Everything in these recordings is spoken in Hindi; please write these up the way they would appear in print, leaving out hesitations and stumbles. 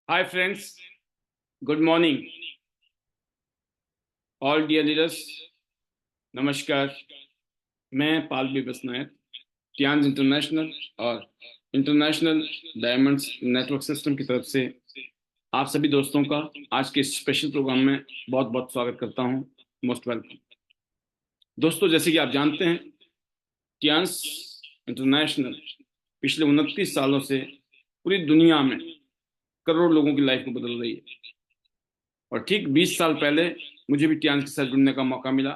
Hi friends, good morning, all dear leaders. नमस्कार, मैं पालवी बसनायक, टियांज इंटरनेशनल और इंटरनेशनल डायमंड्स नेटवर्क सिस्टम की तरफ से आप सभी दोस्तों का आज के स्पेशल प्रोग्राम में बहुत बहुत स्वागत करता हूं। Most welcome. दोस्तों, जैसे कि आप जानते हैं, टियांज इंटरनेशनल पिछले 29 सालों से पूरी दुनिया में करोड़ों लोगों की लाइफ को बदल रही है। और ठीक 20 साल पहले मुझे भी टियांज के साथ जुड़ने का मौका मिला।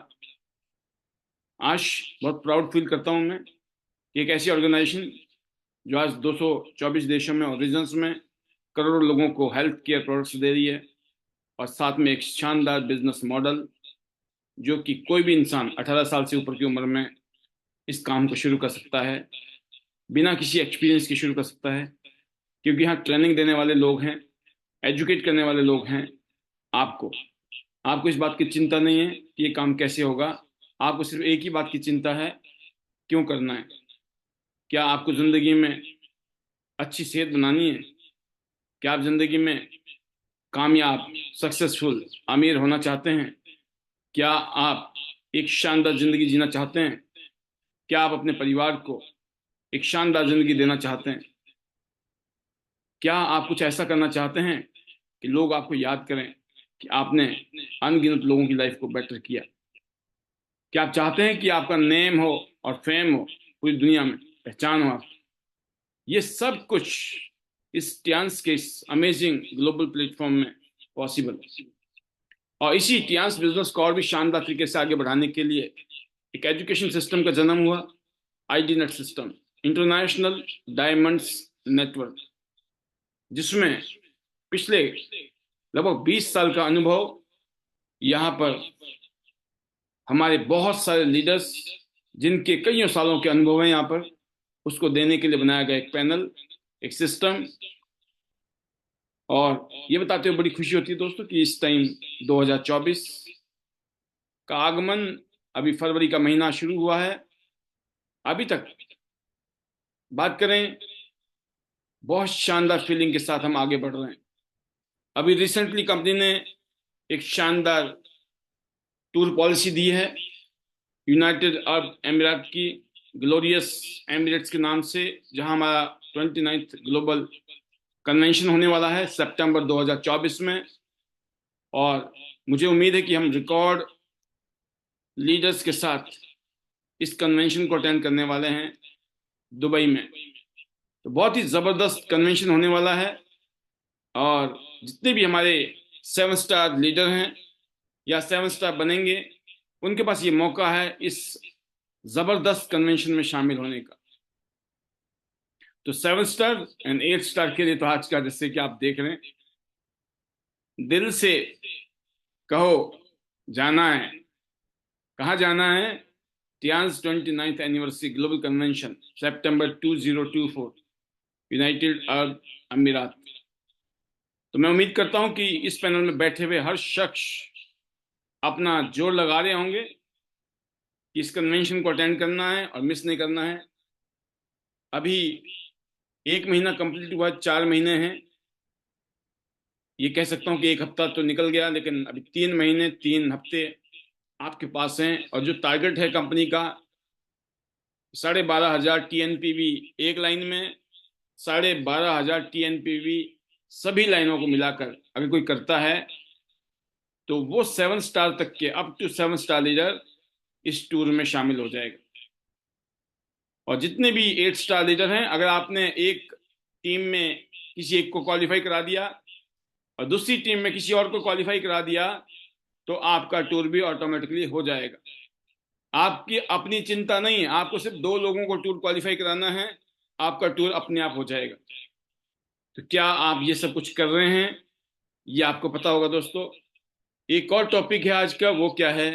आज बहुत प्राउड फील करता हूं मैं कि एक ऐसी ऑर्गेनाइजेशन जो आज 224 देशों में और रीजन्स में करोड़ों लोगों को हेल्थ केयर प्रोडक्ट्स दे रही है, और साथ में एक शानदार बिजनेस मॉडल जो कि कोई भी इंसान 18 साल से ऊपर की उम्र में इस काम को शुरू कर सकता है, बिना किसी एक्सपीरियंस के शुरू कर सकता है। क्योंकि यहाँ ट्रेनिंग देने वाले लोग हैं, एजुकेट करने वाले लोग हैं। आपको आपको इस बात की चिंता नहीं है कि ये काम कैसे होगा। आपको सिर्फ एक ही बात की चिंता है, क्यों करना है। क्या आपको जिंदगी में अच्छी सेहत बनानी है? क्या आप जिंदगी में कामयाब, सक्सेसफुल, अमीर होना चाहते हैं? क्या आप एक शानदार जिंदगी जीना चाहते हैं? क्या आप अपने परिवार को एक शानदार जिंदगी देना चाहते हैं? क्या आप कुछ ऐसा करना चाहते हैं कि लोग आपको याद करें कि आपने अनगिनत लोगों की लाइफ को बेटर किया? क्या आप चाहते हैं कि आपका नेम हो और फेम हो, पूरी दुनिया में पहचान हो आप? ये सब कुछ इस टियांस के इस अमेजिंग ग्लोबल प्लेटफॉर्म में पॉसिबल है। और इसी टियांस बिजनेस को और भी शानदार तरीके से आगे बढ़ाने के लिए एक एजुकेशन सिस्टम का जन्म हुआ, ID net system, international diamonds network, जिसमें पिछले लगभग 20 साल का अनुभव यहाँ पर हमारे बहुत सारे लीडर्स, जिनके कईयों सालों के अनुभव हैं यहाँ पर, उसको देने के लिए बनाया गया एक पैनल, एक सिस्टम। और ये बताते हुए बड़ी खुशी होती है दोस्तों कि इस टाइम 2024 का आगमन, अभी फरवरी का महीना शुरू हुआ है, अभी तक बात करें बहुत शानदार फीलिंग के साथ हम आगे बढ़ रहे हैं। अभी रिसेंटली कंपनी ने एक शानदार टूर पॉलिसी दी है यूनाइटेड अरब एमिरेट की, ग्लोरियस एमिरेट्स के नाम से, जहां हमारा 29th ग्लोबल कन्वेंशन होने वाला है सितंबर 2024 में। और मुझे उम्मीद है कि हम रिकॉर्ड लीडर्स के साथ इस कन्वेंशन को अटेंड करने वाले हैं दुबई में। तो बहुत ही जबरदस्त कन्वेंशन होने वाला है। और जितने भी हमारे 7 स्टार लीडर हैं या 7 स्टार बनेंगे, उनके पास ये मौका है इस जबरदस्त कन्वेंशन में शामिल होने का। तो 7 स्टार एंड 8 स्टार के लिए तो आज का, जैसे कि आप देख रहे हैं, दिल से कहो जाना है। कहाँ जाना है? Tiens 29th anniversary global convention, सितंबर 2024, यूनाइटेड अरब अमीरात। तो मैं उम्मीद करता हूं कि इस पैनल में बैठे हुए हर शख्स अपना जोर लगा रहे होंगे कि इस कन्वेंशन को अटेंड करना है और मिस नहीं करना है। अभी 1 महीना कंप्लीट हुआ, 4 महीने हैं। ये कह सकता हूँ कि एक हफ्ता तो निकल गया, लेकिन अभी 3 महीने 3 हफ्ते आपके पास हैं। और जो टारगेट है कंपनी का, 12,500 TNPV एक लाइन में, 12,500 TNPV सभी लाइनों को मिलाकर अगर कोई करता है, तो वो 7 स्टार तक के, अप टू 7 स्टार लीडर इस टूर में शामिल हो जाएगा। और जितने भी 8 स्टार लीडर हैं, अगर आपने एक टीम में किसी एक को क्वालिफाई करा दिया और दूसरी टीम में किसी और को क्वालिफाई करा दिया, तो आपका टूर भी ऑटोमेटिकली हो जाएगा। आपकी अपनी चिंता नहीं है, आपको सिर्फ 2 लोगों को टूर क्वालिफाई कराना है, आपका टूर अपने आप हो जाएगा। तो क्या आप ये सब कुछ कर रहे हैं? ये आपको पता होगा दोस्तों। एक और टॉपिक है आज का, वो क्या है?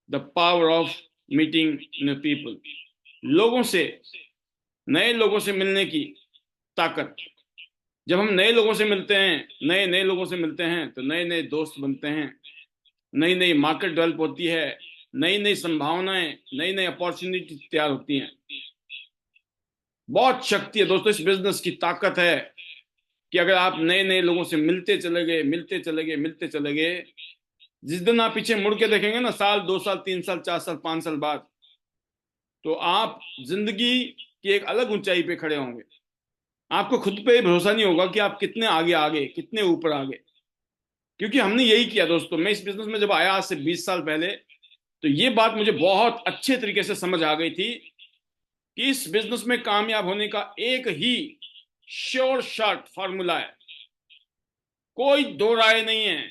The power of meeting new people. लोगों से, नए लोगों से मिलने की ताकत। जब हम नए लोगों से मिलते हैं, नए नए लोगों से मिलते हैं, तो नए नए दोस्त बनते हैं, नई नई मार्केट डेवलप होती है, नई नई संभावनाएं, नई नई अपॉर्चुनिटी तैयार होती हैं। बहुत शक्ति है दोस्तों इस बिजनेस की, ताकत है कि अगर आप नए नए लोगों से मिलते चले गए, मिलते चले गए, मिलते चले गए, जिस दिन आप पीछे मुड़ के देखेंगे ना, साल, 2 साल, 3 साल, 4 साल, 5 साल बाद, तो आप जिंदगी की एक अलग ऊंचाई पे खड़े होंगे। आपको खुद पे भरोसा नहीं होगा कि आप कितने आगे आगे, कितने ऊपर आगे। क्योंकि हमने यही किया दोस्तों। मैं इस बिजनेस में जब आया आज से 20 साल पहले, तो ये बात मुझे बहुत अच्छे तरीके से समझ आ गई थी कि इस बिजनेस में कामयाब होने का एक ही श्योर शॉट फॉर्मूला है, कोई दो राय नहीं है।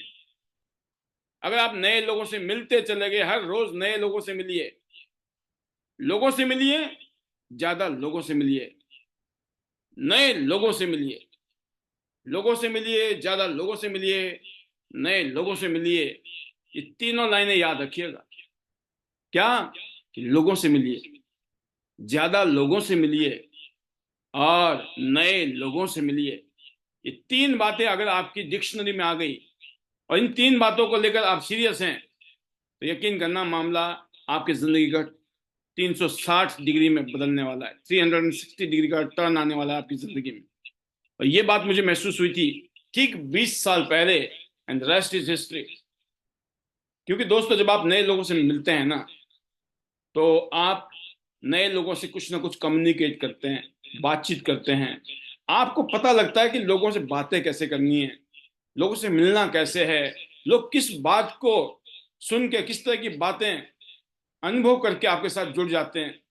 अगर आप नए लोगों से मिलते चले गए, हर रोज नए लोगों से मिलिए, लोगों से मिलिए, ज्यादा लोगों से मिलिए, नए लोगों से मिलिए, लोगों से मिलिए, ज्यादा लोगों से मिलिए, नए लोगों से मिलिए। ये तीनों लाइनें याद रखिएगा। क्या? कि लोगों से मिलिए, ज्यादा लोगों से मिलिए, और नए लोगों से मिलिए। ये तीन बातें अगर आपकी डिक्शनरी में आ गई और इन तीन बातों को लेकर आप सीरियस हैं, तो यकीन करना, मामला आपकी जिंदगी का 360 डिग्री में बदलने वाला है। 360 डिग्री का टर्न आने वाला है आपकी जिंदगी में। और ये बात मुझे महसूस हुई थी ठीक 20 साल पहले, एंड रेस्ट इज हिस्ट्री। क्योंकि दोस्तों, जब आप नए लोगों से मिलते हैं ना, तो आप नए लोगों से कुछ ना कुछ कम्युनिकेट करते हैं, बातचीत करते हैं। आपको पता लगता है कि लोगों से बातें कैसे करनी है, लोगों से मिलना कैसे है, लोग किस बात को सुन के, किस तरह की बातें अनुभव करके आपके साथ जुड़ जाते हैं।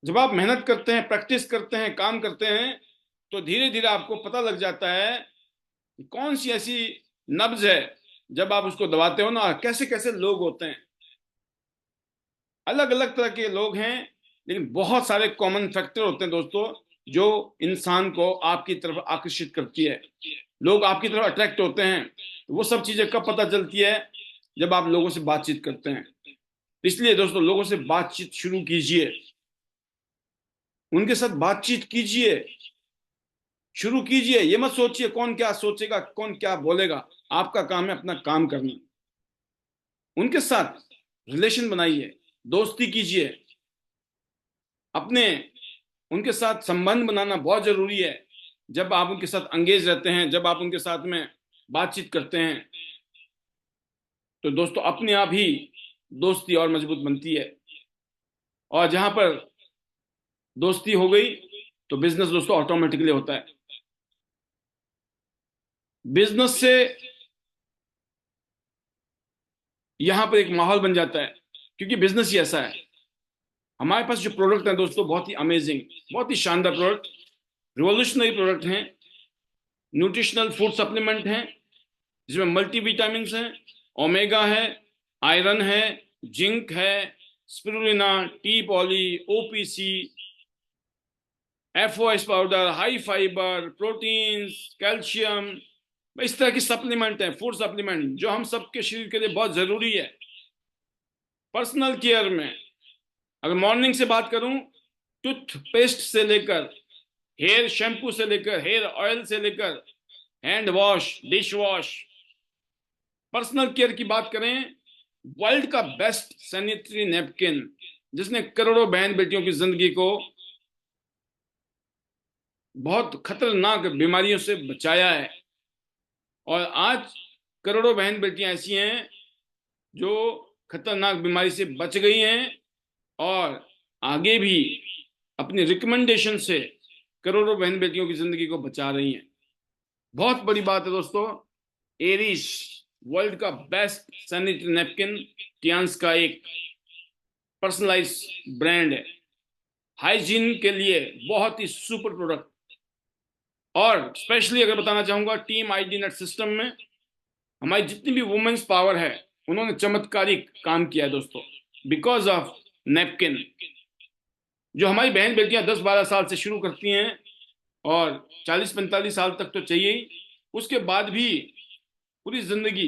जब आप मेहनत करते हैं, प्रैक्टिस करते हैं, काम करते हैं, तो धीरे धीरे आपको पता लग जाता है कि कौन सी ऐसी नब्ज है, जब आप उसको दबाते हो ना, कैसे कैसे लोग होते हैं। अलग अलग तरह के लोग हैं, लेकिन बहुत सारे कॉमन फैक्टर होते हैं दोस्तों, जो इंसान को आपकी तरफ आकर्षित करती है। लोग आपकी तरफ अट्रैक्ट होते हैं। तो वो सब चीजें कब पता चलती है? जब आप लोगों से बातचीत करते हैं। इसलिए दोस्तों, लोगों से बातचीत शुरू कीजिए, उनके साथ बातचीत कीजिए, शुरू कीजिए। ये मत सोचिए कौन क्या सोचेगा, कौन क्या बोलेगा। आपका काम है अपना काम करना। उनके साथ रिलेशन बनाइए, दोस्ती कीजिए। अपने उनके साथ संबंध बनाना बहुत जरूरी है। जब आप उनके साथ अंगेज रहते हैं, जब आप उनके साथ में बातचीत करते हैं, तो दोस्तों अपने आप ही दोस्ती और मजबूत बनती है। और जहां पर दोस्ती हो गई, तो बिजनेस दोस्तों ऑटोमेटिकली होता है। बिजनेस से यहां पर एक माहौल बन जाता है, क्योंकि बिजनेस ही ऐसा है। हमारे पास जो प्रोडक्ट है दोस्तों, बहुत ही अमेजिंग, बहुत ही शानदार प्रोडक्ट, रिवॉल्यूशनरी प्रोडक्ट हैं। न्यूट्रिशनल फूड सप्लीमेंट हैं, जिसमें मल्टीविटामिन हैं, ओमेगा है, आयरन है, जिंक है, spirulina, T poly, OPC, FOS powder, high fibre, proteins, calcium. इस तरह की सप्लीमेंट है, फूड सप्लीमेंट, जो हम सबके शरीर के लिए बहुत जरूरी है। पर्सनल केयर में अगर मॉर्निंग से बात करूं, टूथपेस्ट से लेकर, हेयर शैम्पू से लेकर, हेयर ऑयल से लेकर, hand wash, dish wash, personal care की बात करें, वर्ल्ड का बेस्ट सैनिटरी नैपकिन, जिसने करोड़ों बहन बेटियों की जिंदगी को बहुत खतरनाक बीमारियों से बचाया है। और आज करोड़ों बहन बेटियां ऐसी हैं जो खतरनाक बीमारी से बच गई हैं, और आगे भी अपनी रिकमेंडेशन से करोड़ों बहन बेटियों की जिंदगी को बचा रही हैं। बहुत बड़ी बात है दोस्तों। एरिस वर्ल्ड का बेस्ट सैनिटरी नैपकिन, टियान्स का एक पर्सनलाइज ब्रांड है, हाइजीन के लिए बहुत ही सुपर प्रोडक्ट। और स्पेशली अगर बताना चाहूंगा, टीम आईडी नेट सिस्टम में हमारी जितनी भी वुमेन्स पावर है, उन्होंने चमत्कारिक काम किया है दोस्तों, बिकॉज ऑफ नैपकिन। जो हमारी बहन बेटियां 10-12 साल से शुरू करती हैं, और 40-45 साल तक तो चाहिए ही, उसके बाद भी पूरी जिंदगी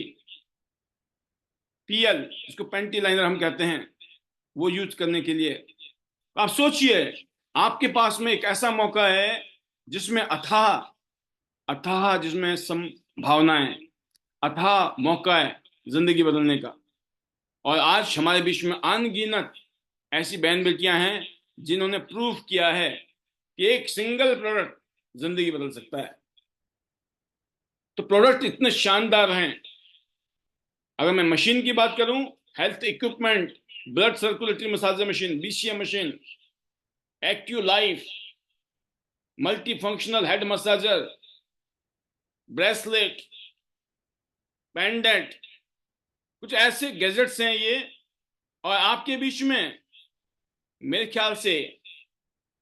पीएल, इसको पैंटी लाइनर हम कहते हैं, वो यूज करने के लिए। आप सोचिए, आपके पास में एक ऐसा मौका है जिसमें अथाह अथाह जिसमें संभावनाएं, अथाह मौका है जिंदगी बदलने का। और आज हमारे बीच में अनगिनत ऐसी बहन बेटियां हैं जिन्होंने प्रूव किया है कि एक सिंगल प्रोडक्ट जिंदगी बदल सकता है। तो प्रोडक्ट इतने शानदार हैं। अगर मैं मशीन की बात करूं, health equipment, blood circulatory massager machine, BCM machine, accu life, multi functional head massager, bracelet, pendant, कुछ ऐसे गैजेट्स हैं ये। और आपके बीच में मेरे ख्याल से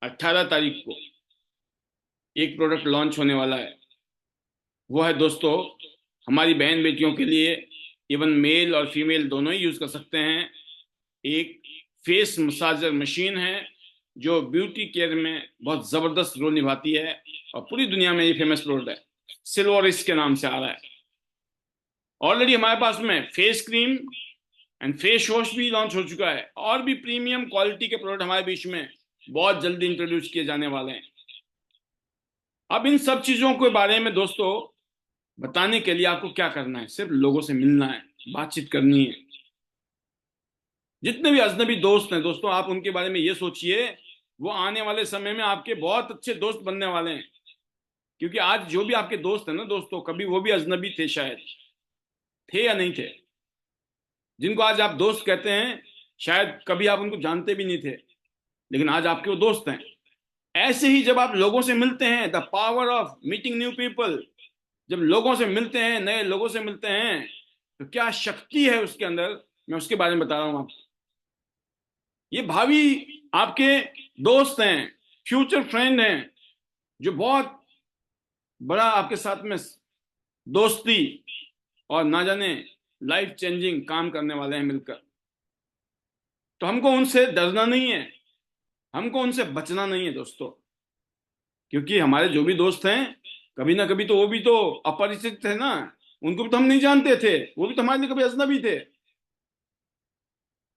18 तारीख को एक प्रोडक्ट लॉन्च होने वाला है। वो है दोस्तों, हमारी बहन बेटियों के लिए, इवन मेल और फीमेल दोनों ही यूज कर सकते हैं, एक फेस मसाजर मशीन है जो ब्यूटी केयर में बहुत जबरदस्त रोल निभाती है और पूरी दुनिया में ये फेमस प्रोडक्ट है। सिल्वरिस के नाम से आ रहा है। ऑलरेडी हमारे पास में face cream and face wash भी लॉन्च हो चुका है, और भी प्रीमियम क्वालिटी के प्रोडक्ट हमारे बीच में बहुत जल्दी इंट्रोड्यूस किए जाने वाले हैं। अब इन सब चीजों के बारे में दोस्तों बताने के लिए आपको क्या करना है? सिर्फ लोगों से मिलना है, बातचीत करनी है। जितने भी अजनबी दोस्त हैं दोस्तों, आप उनके बारे में ये सोचिए, वो आने वाले समय में आपके बहुत अच्छे दोस्त बनने वाले हैं। क्योंकि आज जो भी आपके दोस्त हैं ना दोस्तों, कभी वो भी अजनबी थे, शायद थे या नहीं थे। जिनको आज आप दोस्त कहते हैं, शायद कभी आप उनको जानते भी नहीं थे, लेकिन आज आपके वो दोस्त हैं। ऐसे ही जब आप लोगों से मिलते हैं, the power of meeting new people, जब लोगों से मिलते हैं, नए लोगों से मिलते हैं, तो क्या शक्ति है उसके अंदर, मैं उसके बारे में बता रहा हूं आपको। ये भावी आपके दोस्त हैं, फ्यूचर फ्रेंड हैं, जो बहुत बड़ा आपके साथ में दोस्ती और ना जाने लाइफ चेंजिंग काम करने वाले हैं मिलकर। तो हमको उनसे डरना नहीं है, हमको उनसे बचना नहीं है दोस्तों। क्योंकि हमारे जो भी दोस्त हैं, कभी ना कभी तो वो भी तो अपरिचित थे ना, उनको भी तो हम नहीं जानते थे, वो भी तो हमारे लिए कभी अजनबी थे।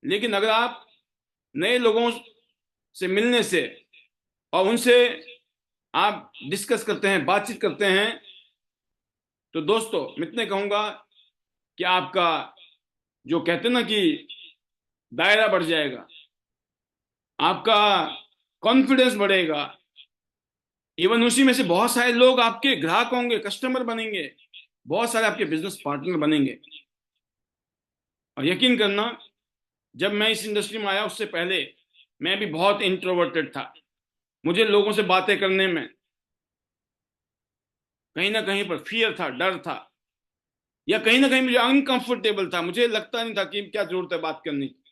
लेकिन अगर आप नए लोगों से मिलने से और उनसे आप डिस्कस करते हैं, बातचीत करते हैं, तो दोस्तों मैं इतने कहूंगा कि आपका जो कहते हैं ना कि दायरा बढ़ जाएगा, आपका कॉन्फिडेंस बढ़ेगा। इवन उसी में से बहुत सारे लोग आपके ग्राहक होंगे, कस्टमर बनेंगे, बहुत सारे आपके बिजनेस पार्टनर बनेंगे। और यकीन करना, जब मैं इस इंडस्ट्री में आया उससे पहले मैं भी बहुत इंट्रोवर्टेड था। मुझे लोगों से बातें करने में कहीं ना कहीं पर फियर था, डर था, या कहीं ना कहीं मुझे अनकंफर्टेबल था। मुझे लगता नहीं था कि क्या जरूरत है बात करने की,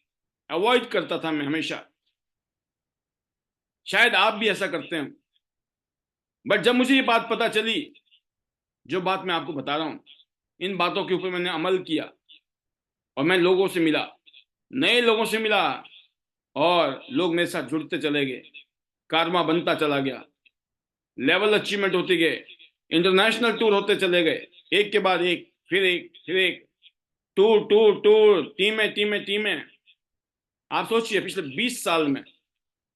अवॉइड करता था मैं हमेशा। शायद आप भी ऐसा करते हैं। बट जब मुझे ये बात पता चली, जो बात मैं आपको बता रहा हूं, इन बातों के ऊपर मैंने अमल किया और मैं लोगों से मिला, नए लोगों से मिला, और लोग मेरे साथ जुड़ते चले गए, कारमा बनता चला गया, लेवल अचीवमेंट होते गए, इंटरनेशनल टूर होते चले गए, एक के बाद एक, फिर एक, फिर एक, टूर टूर टूर, टीमें टीमें टीमें। आप सोचिए, पिछले 20 साल में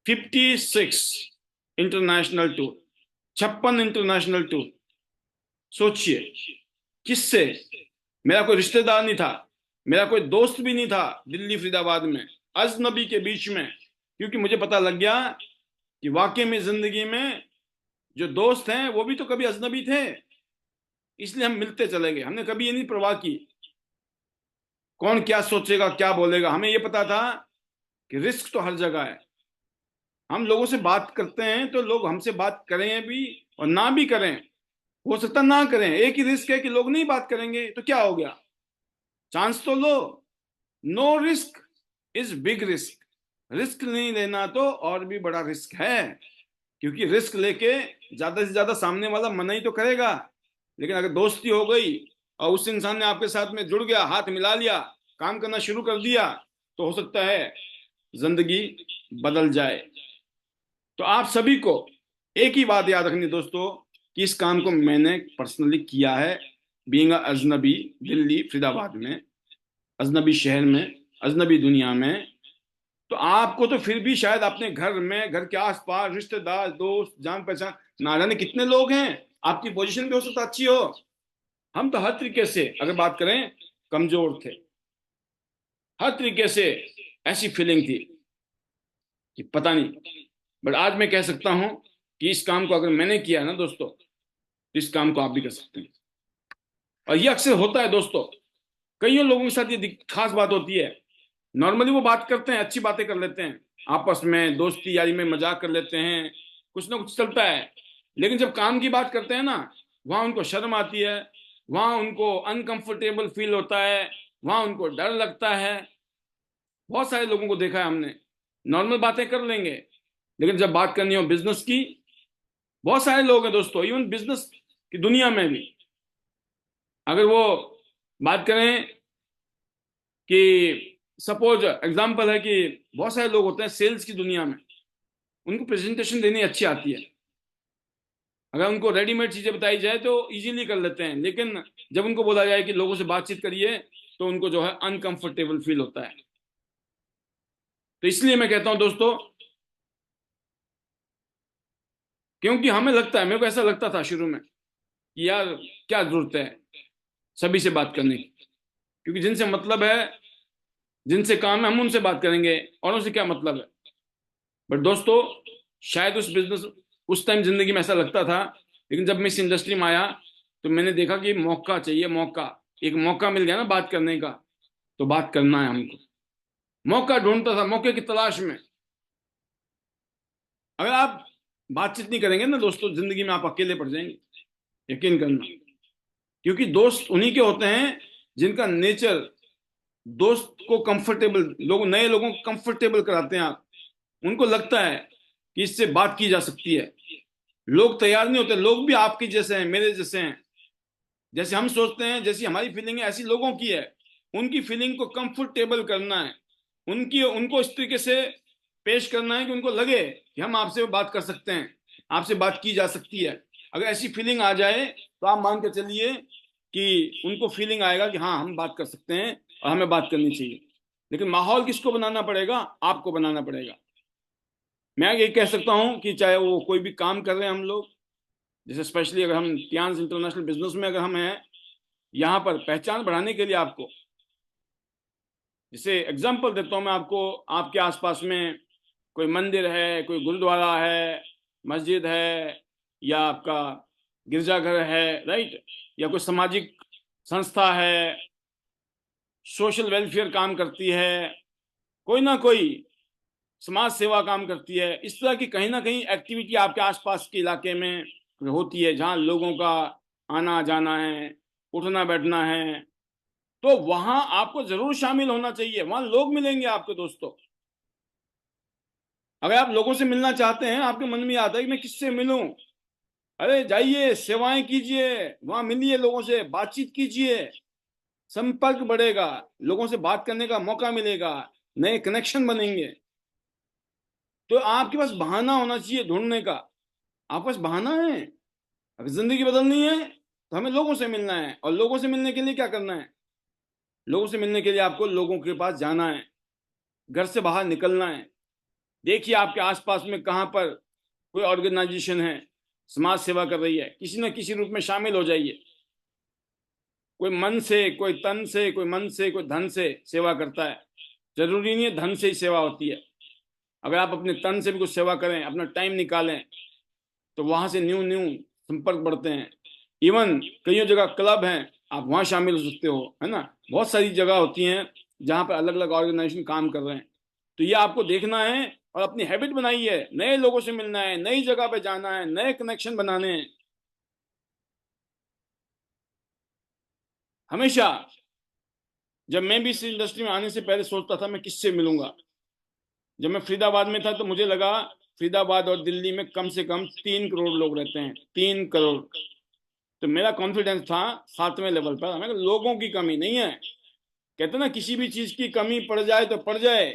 56 इंटरनेशनल टूर, 56 इंटरनेशनल टूर। सोचिए, किससे? मेरा कोई रिश्तेदार नहीं था, मेरा कोई दोस्त भी नहीं था दिल्ली फरीदाबाद में, अजनबी के बीच में। क्योंकि मुझे पता लग गया कि वाकई में जिंदगी में जो दोस्त हैं वो भी तो कभी अजनबी थे, इसलिए हम मिलते चले गए। हमने कभी ये नहीं परवाह की कौन क्या सोचेगा, क्या बोलेगा। हमें ये पता था कि रिस्क तो हर जगह है। हम लोगों से बात करते हैं तो लोग हमसे बात करें भी और ना भी करें, हो सकता ना करें। एक ही रिस्क है कि लोग नहीं बात करेंगे, तो क्या हो गया, चांस तो लो। No risk is big risk. Risk नहीं लेना तो और भी बड़ा रिस्क है। क्योंकि रिस्क लेके ज्यादा से ज्यादा सामने वाला मना ही तो करेगा। लेकिन अगर दोस्ती हो गई और उस इंसान ने आपके साथ में जुड़ गया, हाथ मिला लिया, काम करना शुरू कर दिया, तो हो सकता है जिंदगी बदल जाए। तो आप सभी को एक ही बात याद रखनी दोस्तों, कि इस काम को मैंने पर्सनली किया है, बीइंग अजनबी, दिल्ली फरीदाबाद में, अजनबी शहर में, अजनबी दुनिया में। तो आपको तो फिर भी शायद अपने घर में, घर के आसपास रिश्तेदार, दोस्त, जान पहचान, ना जाने कितने लोग हैं। आपकी पोजीशन भी हो सकता अच्छी हो। हम तो हर तरीके से अगर बात करें कमजोर थे, हर तरीके से ऐसी फीलिंग थी कि पता नहीं। बट आज मैं कह सकता हूं कि इस काम को अगर मैंने किया ना दोस्तों, तो इस काम को आप भी कर सकते हैं। और ये अक्सर होता है दोस्तों, कईयों लोगों के साथ ये खास बात होती है। नॉर्मली वो बात करते हैं, अच्छी बातें कर लेते हैं, आपस में दोस्ती यारी में मजाक कर लेते हैं, कुछ ना कुछ चलता है। लेकिन जब काम की बात करते हैं ना, वहां उनको शर्म आती है, वहां उनको अनकंफर्टेबल फील होता है, वहां उनको डर लगता है। बहुत सारे लोगों को देखा है हमने, नॉर्मल बातें कर लेंगे, लेकिन जब बात करनी हो बिजनेस की, बहुत सारे लोग हैं दोस्तों, इवन बिजनेस की दुनिया में भी, अगर वो बात करें कि सपोज एग्जांपल है कि बहुत सारे लोग होते हैं सेल्स की दुनिया में, उनको प्रेजेंटेशन देनी अच्छी आती है, अगर उनको रेडीमेड चीजें बताई जाए तो इजीली कर लेते हैं, लेकिन जब उनको बोला जाए कि लोगों से बातचीत करिए, तो उनको जो है अनकंफर्टेबल फील होता है। तो इसलिए मैं कहता हूं दोस्तों, क्योंकि हमें लगता है, मेरे को ऐसा लगता था शुरू में कि यार क्या जरूरत है सभी से बात करने की, क्योंकि जिनसे मतलब है, जिनसे काम है, हम उनसे बात करेंगे, औरों से क्या मतलब है। बट दोस्तों, शायद उस बिजनेस, उस टाइम जिंदगी में ऐसा लगता था, लेकिन जब मैं इस इंडस्ट्री में आया तो मैंने देखा कि मौका चाहिए, मौका, एक मौका मिल गया ना बात करने का, तो बात करना है हमको। मौका ढूंढता था, मौके की तलाश में। अगर आप बातचीत नहीं करेंगे ना दोस्तों, जिंदगी में आप अकेले पड़ जाएंगे, यकीन करना। क्योंकि दोस्त उन्हीं के होते हैं जिनका नेचर, दोस्त को कंफर्टेबल, लोग नए लोगों को कंफर्टेबल कराते हैं आप, उनको लगता है कि इससे बात की जा सकती है। लोग तैयार नहीं होते, लोग भी आपके जैसे हैं, मेरे जैसे हैं, जैसे हम सोचते हैं, जैसी हमारी फीलिंग है ऐसी लोगों की है। उनकी फीलिंग को कंफर्टेबल करना है, उनकी उनको इस तरीके से पेश करना है कि उनको लगे कि हम आपसे बात कर सकते हैं, आपसे बात की जा सकती है। अगर ऐसी फीलिंग आ जाए तो आप मान के चलिए कि उनको फीलिंग आएगा कि हाँ हम बात कर सकते हैं और हमें बात करनी चाहिए। लेकिन माहौल किसको बनाना पड़ेगा? आपको बनाना पड़ेगा। मैं ये कह सकता हूं कि चाहे वो कोई भी काम कर रहे हैं हम लोग, जैसे स्पेशली अगर हम टियान्स इंटरनेशनल बिजनेस में अगर हम हैं, यहाँ पर पहचान बढ़ाने के लिए आपको, जैसे एग्जांपल देता हूँ मैं आपको, आपके आसपास में कोई मंदिर है, कोई गुरुद्वारा है, मस्जिद है, या आपका गिरजाघर है, राइट, या कोई सामाजिक संस्था है, सोशल वेलफेयर काम करती है, कोई ना कोई समाज सेवा काम करती है, इस तरह की कहीं ना कहीं एक्टिविटी आपके आसपास के इलाके में होती है, जहां लोगों का आना जाना है, उठना बैठना है, तो वहां आपको जरूर शामिल होना चाहिए। वहां लोग मिलेंगे आपको दोस्तों। अगर आप लोगों से मिलना चाहते हैं, आपके मन में आता है कि मैं किससे मिलूं, अरे जाइए, सेवाएं कीजिए, वहां मिलिए, लोगों से बातचीत कीजिए, संपर्क बढ़ेगा, लोगों से बात करने का मौका मिलेगा, नए कनेक्शन बनेंगे। तो आपके पास बहाना होना चाहिए ढूंढने का। आपके पास बहाना है, अगर जिंदगी बदलनी है तो हमें लोगों से मिलना है। और लोगों से मिलने के लिए क्या करना है? लोगों से मिलने के लिए आपको लोगों के पास जाना है, घर से बाहर निकलना है। देखिए आपके आसपास में कहाँ पर कोई ऑर्गेनाइजेशन है, समाज सेवा कर रही है, किसी न किसी रूप में शामिल हो जाइए। कोई मन से, कोई तन से, कोई मन से, कोई धन से सेवा करता है। जरूरी नहीं है धन से ही सेवा होती है। अगर आप अपने तन से भी कुछ सेवा करें, अपना टाइम निकालें, तो वहां से न्यू न्यू संपर्क बढ़ते हैं। इवन कई जगह क्लब हैं, आप वहां शामिल हो सकते हो, है ना। बहुत सारी जगह होती हैं जहां पर अलग अलग ऑर्गेनाइजेशन काम कर रहे हैं। तो ये आपको देखना है और अपनी हैबिट बनाइए, नए लोगों से मिलना है, नई जगह पे जाना है, नए कनेक्शन बनाने हैं। हमेशा जब मैं भी इस इंडस्ट्री में आने से पहले सोचता था मैं किससे मिलूंगा। जब मैं फरीदाबाद में था तो मुझे लगा फरीदाबाद और दिल्ली में कम से कम 3 करोड़ लोग रहते हैं, 3 करोड़। तो मेरा कॉन्फिडेंस था 7वें लेवल पर, हमें लोगों की कमी नहीं है। कहते ना, किसी भी चीज की कमी पड़ जाए तो पड़ जाए,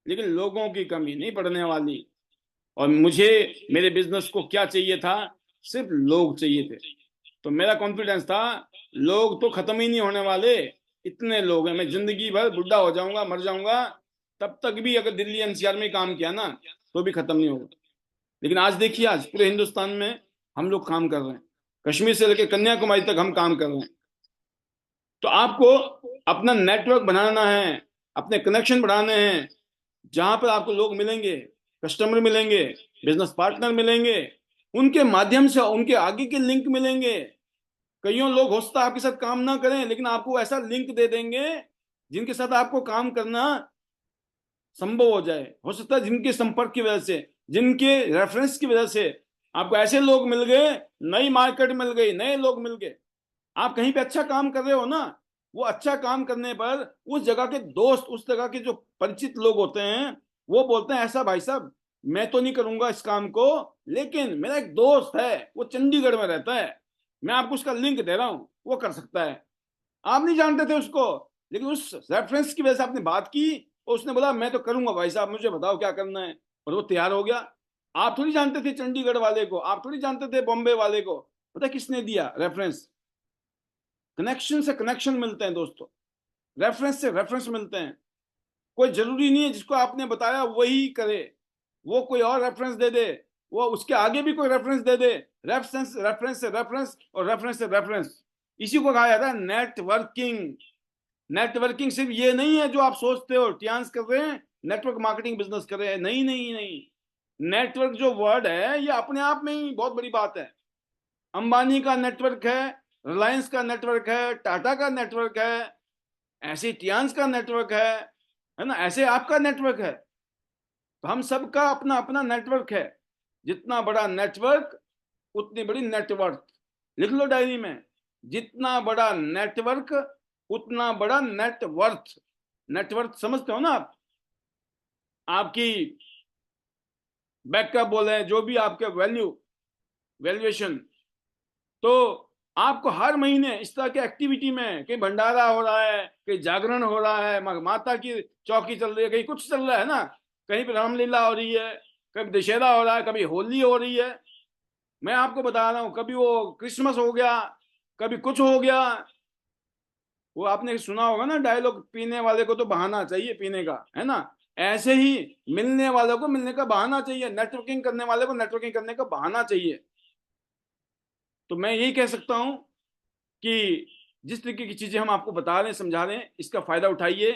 लेकिन लोगों की कमी नहीं पड़ने वाली। और मुझे, मेरे बिजनेस को क्या चाहिए था? सिर्फ लोग चाहिए थे। तो मेरा कॉन्फिडेंस था लोग तो खत्म ही नहीं होने वाले, इतने लोग हैं, मैं जिंदगी भर बुढ़ा हो जाऊंगा, मर जाऊंगा, तब तक भी अगर दिल्ली एनसीआर में काम किया ना, तो भी खत्म नहीं होगा। लेकिन आज देखिए, आज पूरे हिंदुस्तान में हम लोग काम कर रहे हैं, कश्मीर से लेकर कन्याकुमारी तक हम काम कर रहे हैं। तो आपको अपना नेटवर्क बनाना है, अपने कनेक्शन बढ़ाने हैं, जहां पर आपको लोग मिलेंगे, कस्टमर मिलेंगे, बिजनेस पार्टनर मिलेंगे, उनके माध्यम से उनके आगे के लिंक मिलेंगे। कईयों लोग हो सकता है आपके साथ काम ना करें, लेकिन आपको ऐसा लिंक दे देंगे जिनके साथ आपको काम करना संभव हो जाए। हो सकता है जिनके संपर्क की वजह से, जिनके रेफरेंस की वजह से आपको ऐसे लोग मिल गए, नई मार्केट मिल गई, नए लोग मिल गए। आप कहीं पे अच्छा काम कर रहे हो ना, वो अच्छा काम करने पर उस जगह के दोस्त, उस जगह के जो परिचित लोग होते हैं, वो बोलते हैं ऐसा भाई साहब, मैं तो नहीं करूंगा इस काम को, लेकिन मेरा एक दोस्त है, वो चंडीगढ़ में रहता है, मैं आपको उसका लिंक दे रहा हूं, वो कर सकता है। आप नहीं जानते थे उसको, लेकिन उस रेफरेंस की वजह से आपने बात की और उसने बोला मैं तो करूंगा भाई साहब, मुझे बताओ क्या करना है, और वो तैयार हो गया। आप थोड़ी जानते थे चंडीगढ़ वाले को, आप थोड़ी जानते थे बॉम्बे वाले को, पता किसने दिया? रेफरेंस। कनेक्शन से कनेक्शन मिलते हैं दोस्तों, रेफरेंस से रेफरेंस मिलते हैं। कोई जरूरी नहीं है जिसको आपने बताया वही करे, वो कोई और रेफरेंस दे दे, वो उसके आगे भी कोई रेफरेंस दे दे, रेफरेंस रेफरेंस से रेफरेंस और रेफरेंस से रेफरेंस, इसी को कहा जाता है नेटवर्किंग। नेटवर्किंग सिर्फ ये नहीं है जो आप सोचते हो टियान्स कर रहे हैं, नेटवर्क मार्केटिंग बिजनेस कर रहे हैं, नहीं नहीं नहीं। नेटवर्क जो वर्ड है ये अपने आप में ही बहुत बड़ी बात है। अंबानी का नेटवर्क है, रिलायंस का नेटवर्क है, टाटा का नेटवर्क है, ऐसे टियान्स का नेटवर्क है ना, ऐसे आपका नेटवर्क है। तो हम सबका अपना अपना नेटवर्क है। जितना बड़ा नेटवर्क उतनी बड़ी नेटवर्थ। लिख लो डायरी में, जितना बड़ा नेटवर्क उतना बड़ा नेटवर्थ। नेटवर्थ समझते हो ना आप? आपकी बैकअप बोले, जो भी आपके वैल्यूएशन। तो आपको हर महीने इस तरह के एक्टिविटी में, कहीं भंडारा हो रहा है, कहीं जागरण हो रहा है, माता की चौकी चल रही है, कहीं कुछ चल रहा है ना, कहीं पे रामलीला हो रही है, कभी दशहरा हो रहा है, कभी होली हो रही है, मैं आपको बता रहा हूं, कभी वो क्रिसमस हो गया, कभी कुछ हो गया। वो आपने सुना होगा ना डायलॉग, पीने वाले को तो बहाना चाहिए पीने का, है ना? ऐसे ही मिलने वालों को मिलने का बहाना चाहिए, नेटवर्किंग करने वाले को नेटवर्किंग करने का बहाना चाहिए। तो मैं यही कह सकता हूं कि जिस तरीके की चीजें हम आपको बता रहे हैं, समझा रहे हैं, इसका फायदा उठाइए,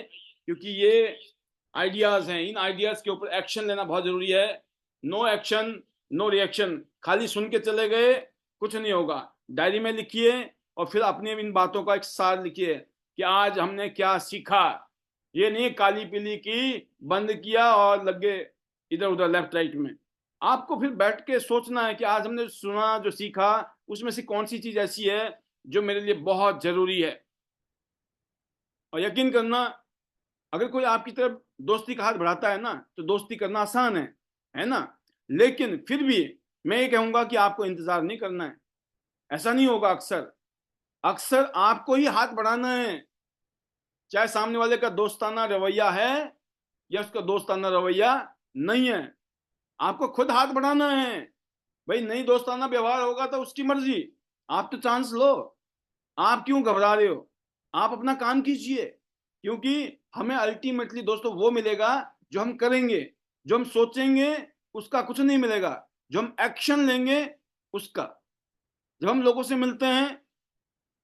क्योंकि ये आइडियाज हैं, इन आइडियाज के ऊपर एक्शन लेना बहुत जरूरी है। No action no reaction. खाली सुन के चले गए कुछ नहीं होगा। डायरी में लिखिए और फिर अपनी इन बातों का एक सार लिखिए कि आज हमने क्या सीखा। ये नहीं काली पीली की, बंद किया और लग गए इधर उधर लेफ्ट राइट में। आपको फिर बैठ के सोचना है कि आज हमने सुना, जो सीखा, उसमें से कौन सी चीज ऐसी है जो मेरे लिए बहुत जरूरी है। और यकीन करना, अगर कोई आपकी तरफ दोस्ती का हाथ बढ़ाता है ना, तो दोस्ती करना आसान है ना? लेकिन फिर भी मैं ये कहूंगा कि आपको इंतजार नहीं करना है। ऐसा नहीं होगा। अक्सर अक्सर आपको ही हाथ बढ़ाना है, चाहे सामने वाले का दोस्ताना रवैया है या उसका दोस्ताना रवैया नहीं है। आपको खुद हाथ बढ़ाना है। भाई नहीं दोस्ताना व्यवहार होगा तो उसकी मर्जी, आप तो चांस लो। आप क्यों घबरा रहे हो? आप अपना काम कीजिए, क्योंकि हमें अल्टीमेटली दोस्तों वो मिलेगा जो हम करेंगे। जो हम सोचेंगे उसका कुछ नहीं मिलेगा, जो हम एक्शन लेंगे उसका। जब हम लोगों से मिलते हैं,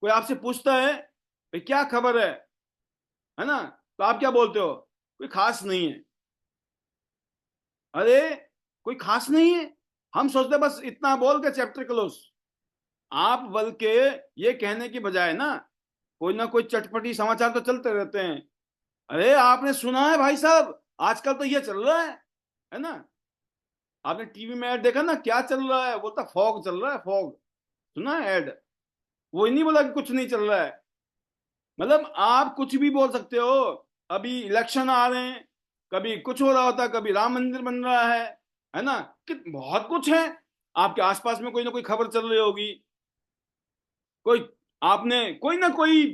कोई आपसे पूछता है भाई क्या खबर है ना, तो आप क्या बोलते हो? कोई खास नहीं है। अरे कोई खास नहीं है, हम सोचते बस इतना बोल के चैप्टर क्लोज। आप बल्कि ये कहने की बजाय ना, कोई ना कोई चटपटी समाचार तो चलते रहते हैं। अरे आपने सुना है भाई साहब, आजकल तो ये चल रहा है ना? आपने टीवी में ऐड देखा ना, क्या चल रहा है? बोलता फॉग चल रहा है, फॉग। सुना है ऐड? वो नहीं बोला कि कुछ नहीं चल रहा है। मतलब आप कुछ भी बोल सकते हो। अभी इलेक्शन आ रहे हैं, कभी कुछ हो रहा होता, कभी राम मंदिर बन रहा है ना? कि बहुत कुछ है। आपके आसपास में कोई ना कोई खबर चल रही होगी। कोई आपने कोई ना कोई,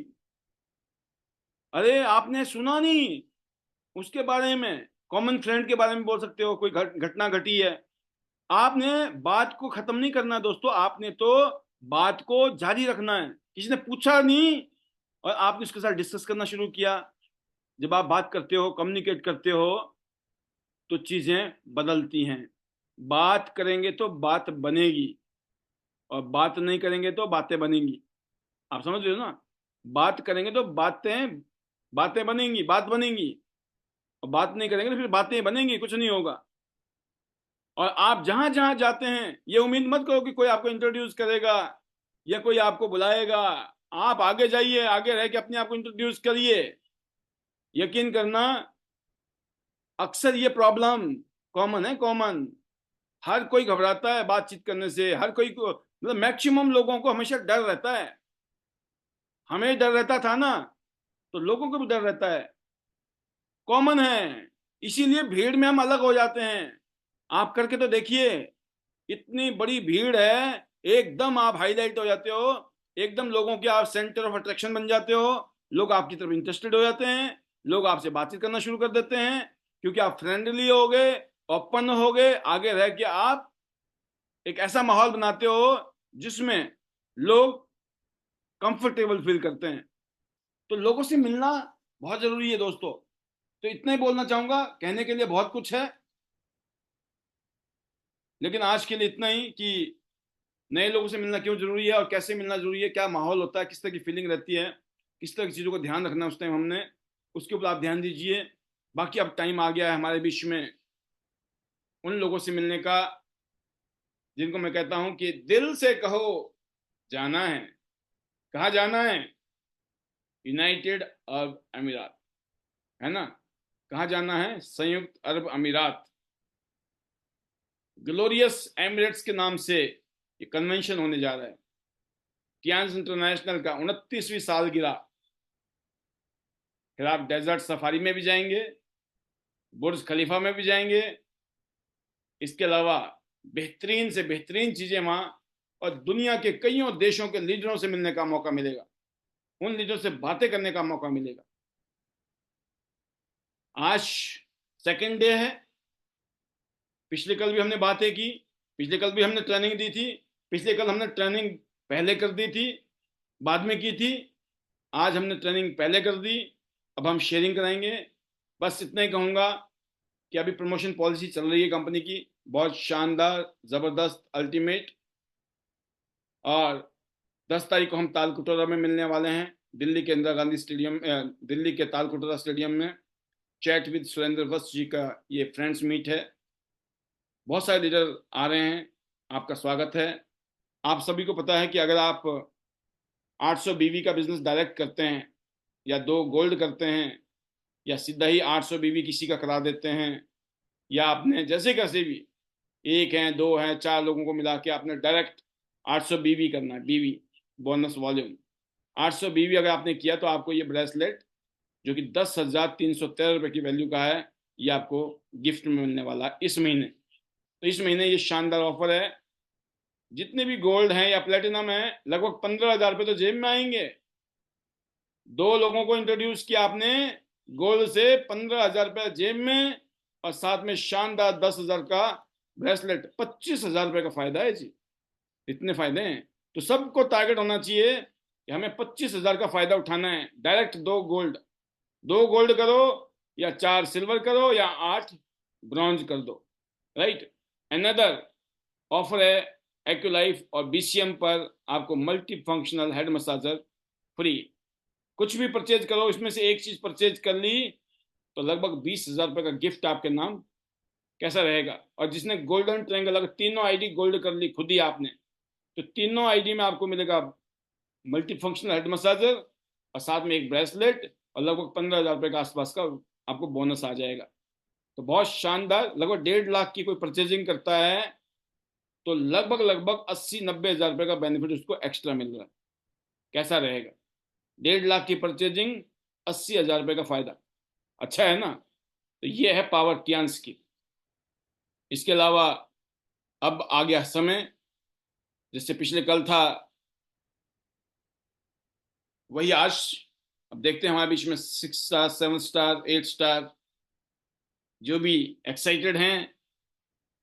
अरे आपने सुना नहीं उसके बारे में, कॉमन फ्रेंड के बारे में बोल सकते हो, कोई घटना घटी है। आपने बात को खत्म नहीं करना दोस्तों, आपने तो बात को जारी रखना है। किसी ने पूछा नहीं और आपने उसके साथ डिस्कस करना शुरू किया। जब आप बात करते हो, कम्युनिकेट करते हो, तो चीजें बदलती हैं। बात करेंगे तो बात बनेगी, और बात नहीं करेंगे तो बातें बनेंगी। आप समझ रहे हो ना? बात करेंगे तो बातें बातें बनेंगी, बात बनेंगी। और बात नहीं करेंगे तो फिर बातें बनेंगी, कुछ नहीं होगा। और आप जहां जहां जाते हैं, ये उम्मीद मत करो कि कोई आपको इंट्रोड्यूस करेगा, या कोई आपको बुलाएगा, आप आगे जाइए, आगे रह के अपने आप को इंट्रोड्यूस करिए। यकीन करना, अक्सर ये प्रॉब्लम कॉमन है, कॉमन। हर कोई घबराता है बातचीत करने से, हर कोई को, मतलब मैक्सिमम लोगों को हमेशा डर रहता है। हमें डर रहता था ना, तो लोगों को भी डर रहता है, कॉमन है। इसीलिए भीड़ में हम अलग हो जाते हैं। आप करके तो देखिए, इतनी बड़ी भीड़ है, एकदम आप हाईलाइट हो जाते हो, एकदम लोगों के आप सेंटर ऑफ अट्रैक्शन बन जाते हो। लोग आपकी तरफ इंटरेस्टेड हो जाते हैं, लोग आपसे बातचीत करना शुरू कर देते हैं, क्योंकि आप फ्रेंडली हो गए, ओपन हो गए। आगे रह के आप एक ऐसा माहौल बनाते हो जिसमें लोग कंफर्टेबल फील करते हैं। तो लोगों से मिलना बहुत जरूरी है दोस्तों। तो इतना ही बोलना चाहूंगा, कहने के लिए बहुत कुछ है, लेकिन आज के लिए इतना ही कि नए लोगों से मिलना क्यों जरूरी है और कैसे मिलना जरूरी है, क्या माहौल होता है, किस तरह की फीलिंग रहती है, किस तरह की चीज़ों को ध्यान रखना है उस टाइम हमने, उसके ऊपर आप ध्यान दीजिए। बाकी अब टाइम आ गया है हमारे बीच में उन लोगों से मिलने का जिनको मैं कहता हूं कि दिल से कहो जाना है। कहाँ जाना है? यूनाइटेड अरब अमीरात, है ना? कहाँ जाना है? संयुक्त अरब अमीरात। ग्लोरियस एमिरेट्स के नाम से ये कन्वेंशन होने जा रहा है। टियान्स इंटरनेशनल का 29वीं सालगिरह। फिर आप डेजर्ट सफारी में भी जाएंगे, बुर्ज खलीफा में भी जाएंगे। इसके अलावा बेहतरीन से बेहतरीन चीजें वहां, और दुनिया के कईयों देशों के लीडरों से मिलने का मौका मिलेगा, उन लीडरों से बातें करने का मौका मिलेगा। आज सेकेंड डे है। पिछले कल भी हमने बातें की, पिछले कल भी हमने ट्रेनिंग दी थी, पिछले कल हमने ट्रेनिंग पहले कर दी थी, बाद में की थी। आज हमने ट्रेनिंग पहले कर दी, अब हम शेयरिंग कराएंगे। बस इतना ही कहूंगा कि अभी प्रमोशन पॉलिसी चल रही है कंपनी की, बहुत शानदार, जबरदस्त, अल्टीमेट। और 10 तारीख को हम तालकटोरा में मिलने वाले हैं, दिल्ली के इंदिरा गांधी स्टेडियम, दिल्ली के तालकटोरा स्टेडियम में। चैट विद सुरेंद्र वत्स जी का ये फ्रेंड्स मीट है। बहुत सारे लीडर आ रहे हैं, आपका स्वागत है। आप सभी को पता है कि अगर आप 800 बीवी का बिजनेस डायरेक्ट करते हैं, या 2 गोल्ड करते हैं, या सीधा ही 800 बीवी किसी का करा देते हैं, या आपने जैसे कैसे भी, एक है, दो है, 4 लोगों को मिला के आपने डायरेक्ट 800 बीवी करना है, बीवी बोनस वॉल्यूम 800 बीवी अगर आपने किया, तो आपको ये ब्रेसलेट जो कि 10,313 रुपये की वैल्यू का है, ये आपको गिफ्ट में मिलने वाला है इस महीने। तो इस महीने ये शानदार ऑफर है। जितने भी गोल्ड हैं या प्लेटिनम है, लगभग 15,000 रुपये तो जेब में आएंगे। 2 लोगों को इंट्रोड्यूस किया आपने गोल्ड से, 15,000 रुपये जेब में, और साथ में शानदार 10,000 का ब्रेसलेट। 25,000 रुपये का फायदा है जी, इतने फायदे हैं। तो सबको टारगेट होना चाहिए कि हमें 25,000 का फायदा उठाना है। डायरेक्ट 2 गोल्ड, 2 गोल्ड करो, या 4 सिल्वर करो, या 8 ब्रॉन्ज कर दो, राइट। अनदर ऑफर है एक्यूलाइफ और बीसीएम पर, आपको multi functional head massager free. कुछ भी परचेज करो, इसमें से एक चीज परचेज कर ली तो लगभग 20,000 रुपये का गिफ्ट आपके नाम। कैसा रहेगा? और जिसने गोल्डन ट्रायंगल, अगर तीनों आईडी गोल्ड कर ली खुद ही आपने, तो तीनों आईडी में आपको मिलेगा मल्टी फंक्शनल हेड मसाजर, और साथ में एक ब्रेसलेट, और लगभग 15,000 रुपये के आसपास का आपको बोनस आ जाएगा। तो बहुत शानदार। लगभग 1.5 लाख की कोई परचेजिंग करता है तो लगभग लगभग 80-90 हज़ार रुपये का बेनिफिट उसको एक्स्ट्रा मिल रहा है। कैसा रहेगा? 1.5 लाख की परचेजिंग, 80,000 रुपये का फायदा। अच्छा है ना? तो ये है पावर टियान्स की। इसके अलावा अब आ गया समय, जिससे पिछले कल था वही आज। अब देखते हैं हमारे बीच में 6 स्टार, 7 स्टार, 8 स्टार जो भी एक्साइटेड हैं।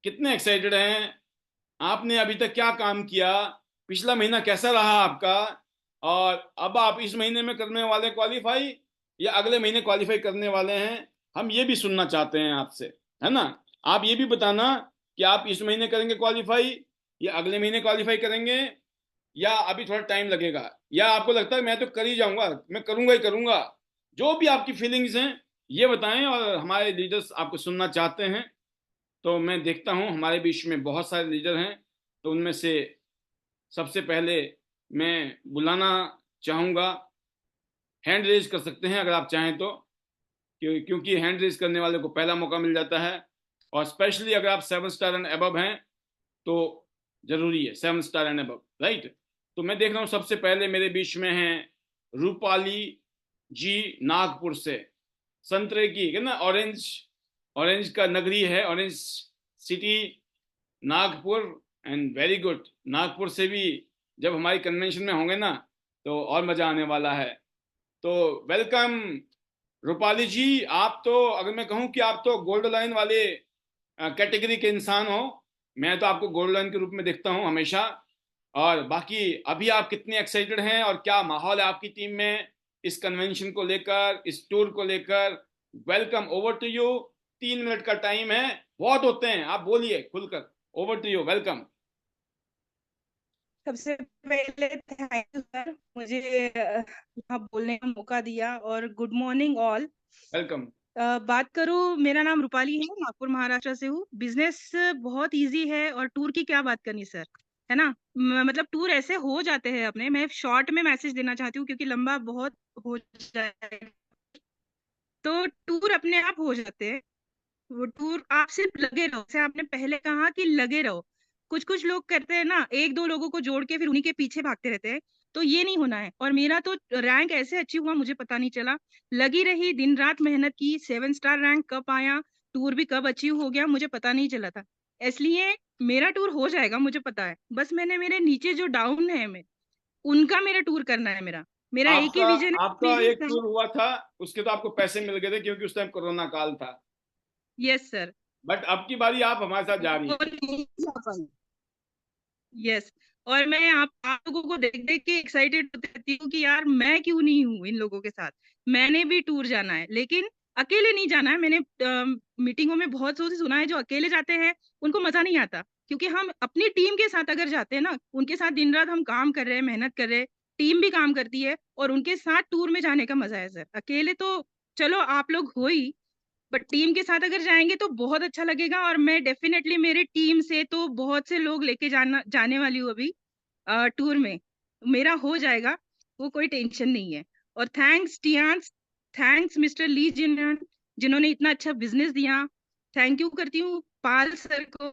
कितने एक्साइटेड हैं? आपने अभी तक क्या काम किया? पिछला महीना कैसा रहा आपका? और अब आप इस महीने में करने वाले क्वालिफाई, या अगले महीने क्वालिफाई करने वाले हैं? हम ये भी सुनना चाहते हैं आपसे, है ना? आप ये भी बताना कि आप इस महीने करेंगे क्वालिफाई, या अगले महीने क्वालिफाई करेंगे, या अभी थोड़ा टाइम लगेगा, या आपको लगता है मैं तो कर ही जाऊंगा, मैं करूंगा ही करूंगा। जो भी आपकी फीलिंग्स हैं ये बताएं, और हमारे लीडर्स आपको सुनना चाहते हैं। तो मैं देखता हूं हमारे बीच में बहुत सारे लीडर हैं, तो उनमें से सबसे पहले मैं बुलाना चाहूँगा। हैंड रेज कर सकते हैं अगर आप चाहें तो, क्योंकि हैंड रेज करने वाले को पहला मौका मिल जाता है, और स्पेशली अगर आप 7 स्टार एंड अबव हैं तो जरूरी है 7 स्टार एंड अबव, राइट। तो मैं देख रहा हूँ सबसे पहले मेरे बीच में है रूपाली जी, नागपुर से। संतरे की है ना, ऑरेंज, ऑरेंज का नगरी है, orange city Nagpur. And very good, Nagpur से भी जब हमारी कन्वेंशन में होंगे ना तो और मजा आने वाला है। तो वेलकम रूपाली जी। आप तो, अगर मैं कहूँ कि आप तो गोल्ड लाइन वाले कैटेगरी के इंसान हो, मैं तो आपको गोल्ड लाइन के रूप में देखता हूँ हमेशा। और बाकी अभी आप कितने एक्साइटेड हैं और क्या माहौल है आपकी टीम में इस कन्वेंशन को लेकर, इस टूर को लेकर? Welcome, over to you. 3 minute का टाइम है, बहुत होते हैं, आप बोलिए खुलकर। Over to you, welcome. सबसे पहले थैंक यू सर, मुझे यहाँ बोलने का मौका दिया। और गुड मॉर्निंग ऑल। वेलकम। बात करूँ, मेरा नाम रूपाली है, नागपुर महाराष्ट्र से हूँ। बिजनेस बहुत इजी है और टूर की क्या बात करनी सर, है ना। मतलब टूर ऐसे हो जाते हैं अपने। मैं शॉर्ट में मैसेज देना चाहती हूँ क्योंकि लंबा बहुत हो जाएगा। तो टूर अपने आप हो जाते हैं। वो टूर आप सिर्फ लगे रहो, जैसे आपने पहले कहा कि लगे रहो। कुछ कुछ लोग करते हैं ना, एक दो लोगों को जोड़ के फिर उन्हीं के पीछे भागते रहते हैं। तो ये नहीं होना है। और मेरा तो रैंक ऐसे अचीव हुआ, मुझे पता नहीं चला। लगी रही, दिन रात मेहनत की, 7 स्टार रैंक कब आया, टूर भी कब अचीव हो गया, मुझे पता नहीं चला था। इसलिए मेरा टूर हो जाएगा, मुझे पता है। बस मैंने मेरे नीचे जो डाउन है में उनका मेरा टूर करना है। मेरा मेरा एक ही आपका विजन है, आपका मेरी। एक टूर हुआ था, उसके तो आपको पैसे मिल गए थे क्योंकि उस टाइम कोरोना काल था। Yes sir. बट अब की बारी आप हमारे साथ जा रही वो हैं। नहीं जा पाई। यस। और मैं आप लोगों को देख देख के एक्साइटेड होती रहती हूँ कि यार मैं क्यों नहीं हूँ इन लोगों के साथ। मैंने भी टूर जाना है, लेकिन अकेले नहीं जाना है। मैंने मीटिंगों में बहुत से सुना है जो अकेले जाते हैं उनको मजा नहीं आता। क्योंकि हम अपनी टीम के साथ अगर जाते हैं ना, उनके साथ दिन रात हम काम कर रहे हैं, मेहनत कर रहे हैं, टीम भी काम करती है, और उनके साथ टूर में जाने का मजा है सर। अकेले तो चलो आप लोग हो ही, बट टीम के साथ अगर जाएंगे तो बहुत अच्छा लगेगा। और मैं डेफिनेटली मेरे टीम से तो बहुत से लोग लेके जाने वाली हूँ अभी टूर में। मेरा हो जाएगा, वो कोई टेंशन नहीं है। और थैंक्स टियान्स, थैंक्स मिस्टर ली जिन्होंने इतना अच्छा बिजनेस दिया। थैंक यू करती हूँ पाल सर को,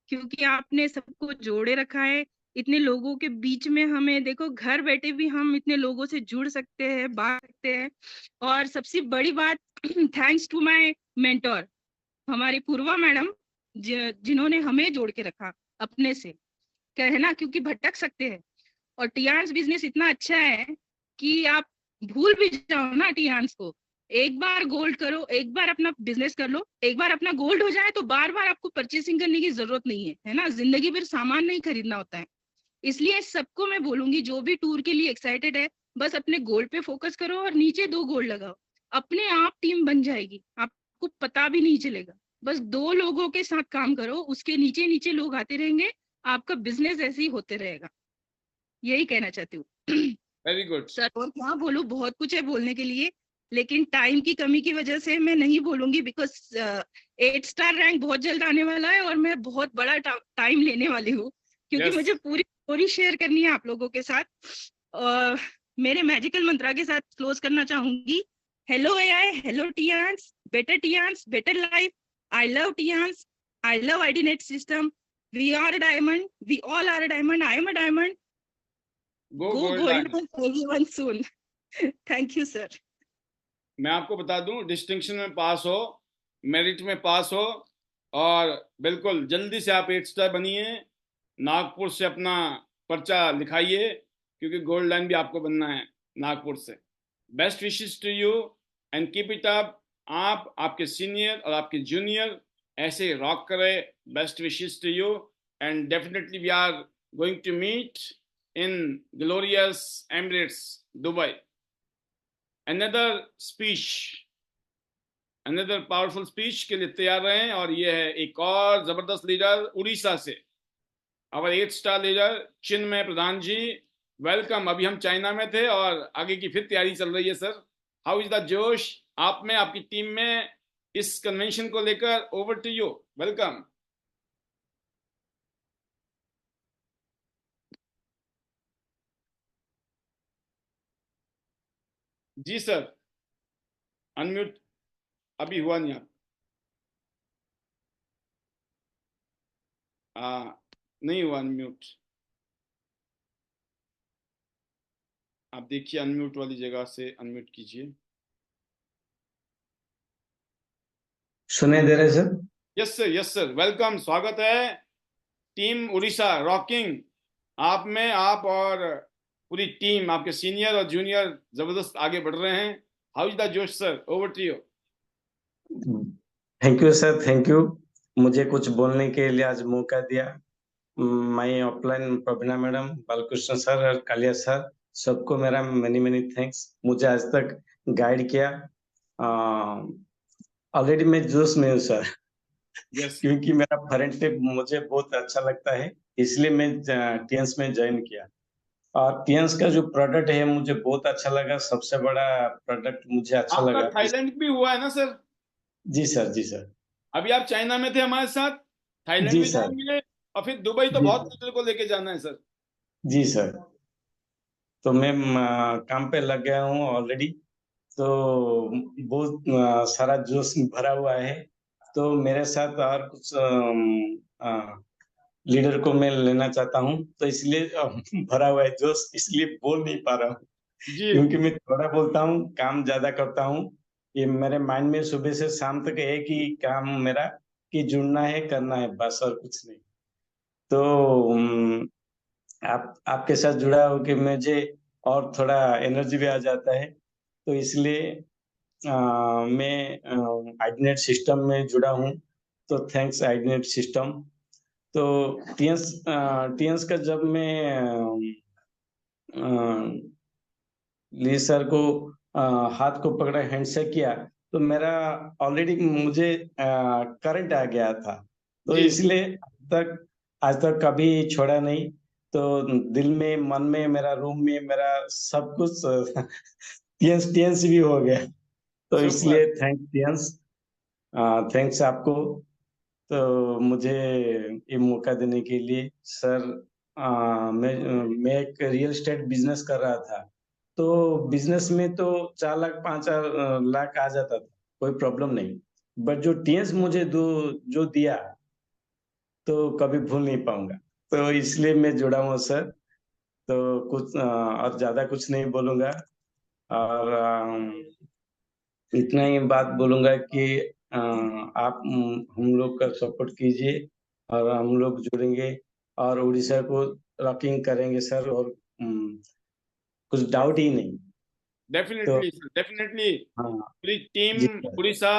क्योंकि आपने सबको जोड़े रखा है। इतने लोगों के बीच में हमें देखो, घर बैठे भी हम इतने लोगों से जुड़ सकते हैं, बात सकते हैं। और सबसे बड़ी बात, थैंक्स टू माय मेंटोर, हमारी पूर्वा मैडम, जिन्होंने हमें जोड़ के रखा अपने से, कहना, क्योंकि भटक सकते हैं। और टियान्स बिजनेस इतना अच्छा है कि आप भूल भी जाओ ना टियान्स को। एक बार गोल्ड करो, एक बार अपना बिजनेस कर लो, एक बार अपना गोल्ड हो जाए तो बार बार आपको परचेसिंग करने की जरूरत नहीं है ना। जिंदगी भर सामान नहीं खरीदना होता है। इसलिए सबको मैं बोलूंगी जो भी टूर के लिए एक्साइटेड है, बस अपने गोल पे फोकस करो और नीचे 2 गोल लगाओ। अपने आप टीम बन जाएगी, आपको पता भी नहीं चलेगा। बस 2 लोगों के साथ काम करो, उसके नीचे नीचे लोग आते रहेंगे, आपका बिजनेस ऐसे ही होते रहेगा। यही कहना चाहती हूँ। Very good. सर और क्या बोलूं, बहुत कुछ है बोलने के लिए, लेकिन टाइम की कमी की वजह से मैं नहीं बोलूंगी। बिकॉज 8 स्टार रैंक बहुत जल्द आने वाला है और मैं बहुत बड़ा टाइम लेने वाली हूँ, क्योंकि यस। मुझे पूरी स्टोरी शेयर करनी है आप लोगों के साथ। और मेरे मैजिकल मंत्रा के साथ क्लोज करना चाहूंगी। Hello AI, hello Tiens, better life. I love Tiens, I love ID net system. We are a diamond, we all are a diamond, I am a diamond. Go Go gold gold line. on everyone soon. Thank you, sir. मैं आपको बता दूं, डिस्टिंक्शन में पास हो, मेरिट में पास हो, और बिल्कुल जल्दी से आप 8 स्टार बनिए। नागपुर से अपना पर्चा लिखाइए, क्योंकि गोल्ड लाइन भी आपको बनना है नागपुर से। Best wishes to you and keep it up. आप, आपके सीनियर और आपके जूनियर ऐसे रॉक करें। Best wishes to you, and definitely we are going to meet in glorious Emirates Dubai. Another speech, another powerful speech के लिए तैयार रहें। और ये है एक और जबरदस्त लीडर उड़ीसा से, अवर 8 स्टार लीडर चिन्मय प्रधान जी। वेलकम। अभी हम चाइना में थे और आगे की फिर तैयारी चल रही है सर। हाउ इज द जोश आप में, आपकी टीम में, इस कन्वेंशन को लेकर? Over to you, welcome. जी सर, अनम्यूट अभी हुआ नहीं। आप नहीं हुआ अनम्यूट। आप देखिए, अनम्यूट वाली जगह से अनम्यूट कीजिए। सुनाई दे रहे sir? Yes sir, yes sir, welcome, स्वागत है। Team Orissa rocking. आप में आप और पूरी टीम, आपके सीनियर और जूनियर जबरदस्त आगे बढ़ रहे हैं। हाउ इज द जोश sir? Over to you. Thank you sir, thank you. मुझे कुछ बोलने के लिए आज मौका दिया। My offline Praveena madam, Balakrishna sir और कालिया सर, सबको मेरा मेनी मेनी थैंक्स। मुझे आज तक गाइड किया। ऑलरेडी मैं जोश में हूँ सर, यस। क्योंकि मेरा फ्रेंडशिप मुझे बहुत अच्छा लगता है, इसलिए मैं टीएंस में ज्वाइन किया। और टीएंस का जो प्रोडक्ट है मुझे बहुत अच्छा लगा, सबसे बड़ा प्रोडक्ट मुझे अच्छा आपका लगा थाईलैंड भी हुआ है ना सर? जी सर, जी सर। अभी आप चाइना में थे हमारे साथ, थाईलैंड जी भी सर। जाएंगे, और फिर दुबई तो जी बहुत लीडर को लेके जाना है सर। जी सर। तो मैं काम पे लग गया हूँ ऑलरेडी। तो बहुत सारा जोश भरा हुआ है। तो मेरे साथ और कुछ लीडर को मैं लेना चाहता हूँ, तो इसलिए भरा हुआ है जोश, इसलिए बोल नहीं पा रहा हूँ। जी। क्योंकि मैं थोड़ा बोलता हूँ, काम ज्यादा करता हूँ। ये मेरे माइंड में सुबह से शाम तक एक ही काम मेरा, कि जुड़ना है, करना है, बस और कुछ नहीं। तो आप आपके साथ जुड़ा हो कि मुझे और थोड़ा एनर्जी भी आ जाता है। तो इसलिए मैं आइडनेट सिस्टम में जुड़ा हूँ। तो थैंक्स आइडनेट सिस्टम। तो टीएंस टीएंस का जब मैं ली सर को हाथ को पकड़ा, हैंडशेक किया, तो मेरा ऑलरेडी मुझे करंट आ गया था। तो जी। इसलिए आज तक कभी छोड़ा नहीं। तो दिल में, मन में, मेरा रूम में, मेरा सब कुछ टीएंस टीएंस भी हो गया। तो सुपर। इसलिए थैंक्स टीएंस, थैंक्स आपको। तो मुझे ये मौका देने के लिए सर। मैं एक रियल एस्टेट बिजनेस कर रहा था। तो बिजनेस में तो 4 लाख 5 लाख आ जाता था, कोई प्रॉब्लम नहीं। बट जो टीएंस मुझे जो दिया, तो कभी भूल नहीं पाऊंगा। तो इसलिए मैं जुड़ा हूँ सर। तो कुछ और ज्यादा कुछ नहीं बोलूंगा। और इतना ही बात बोलूंगा कि आप हम लोग का सपोर्ट कीजिए, और हम लोग जुड़ेंगे और उड़ीसा को रॉकिंग करेंगे सर। और कुछ डाउट ही नहीं। तो डेफिनेटली सर, डेफिनेटली। हाँ। पूरी जी टीम सर। उड़ीसा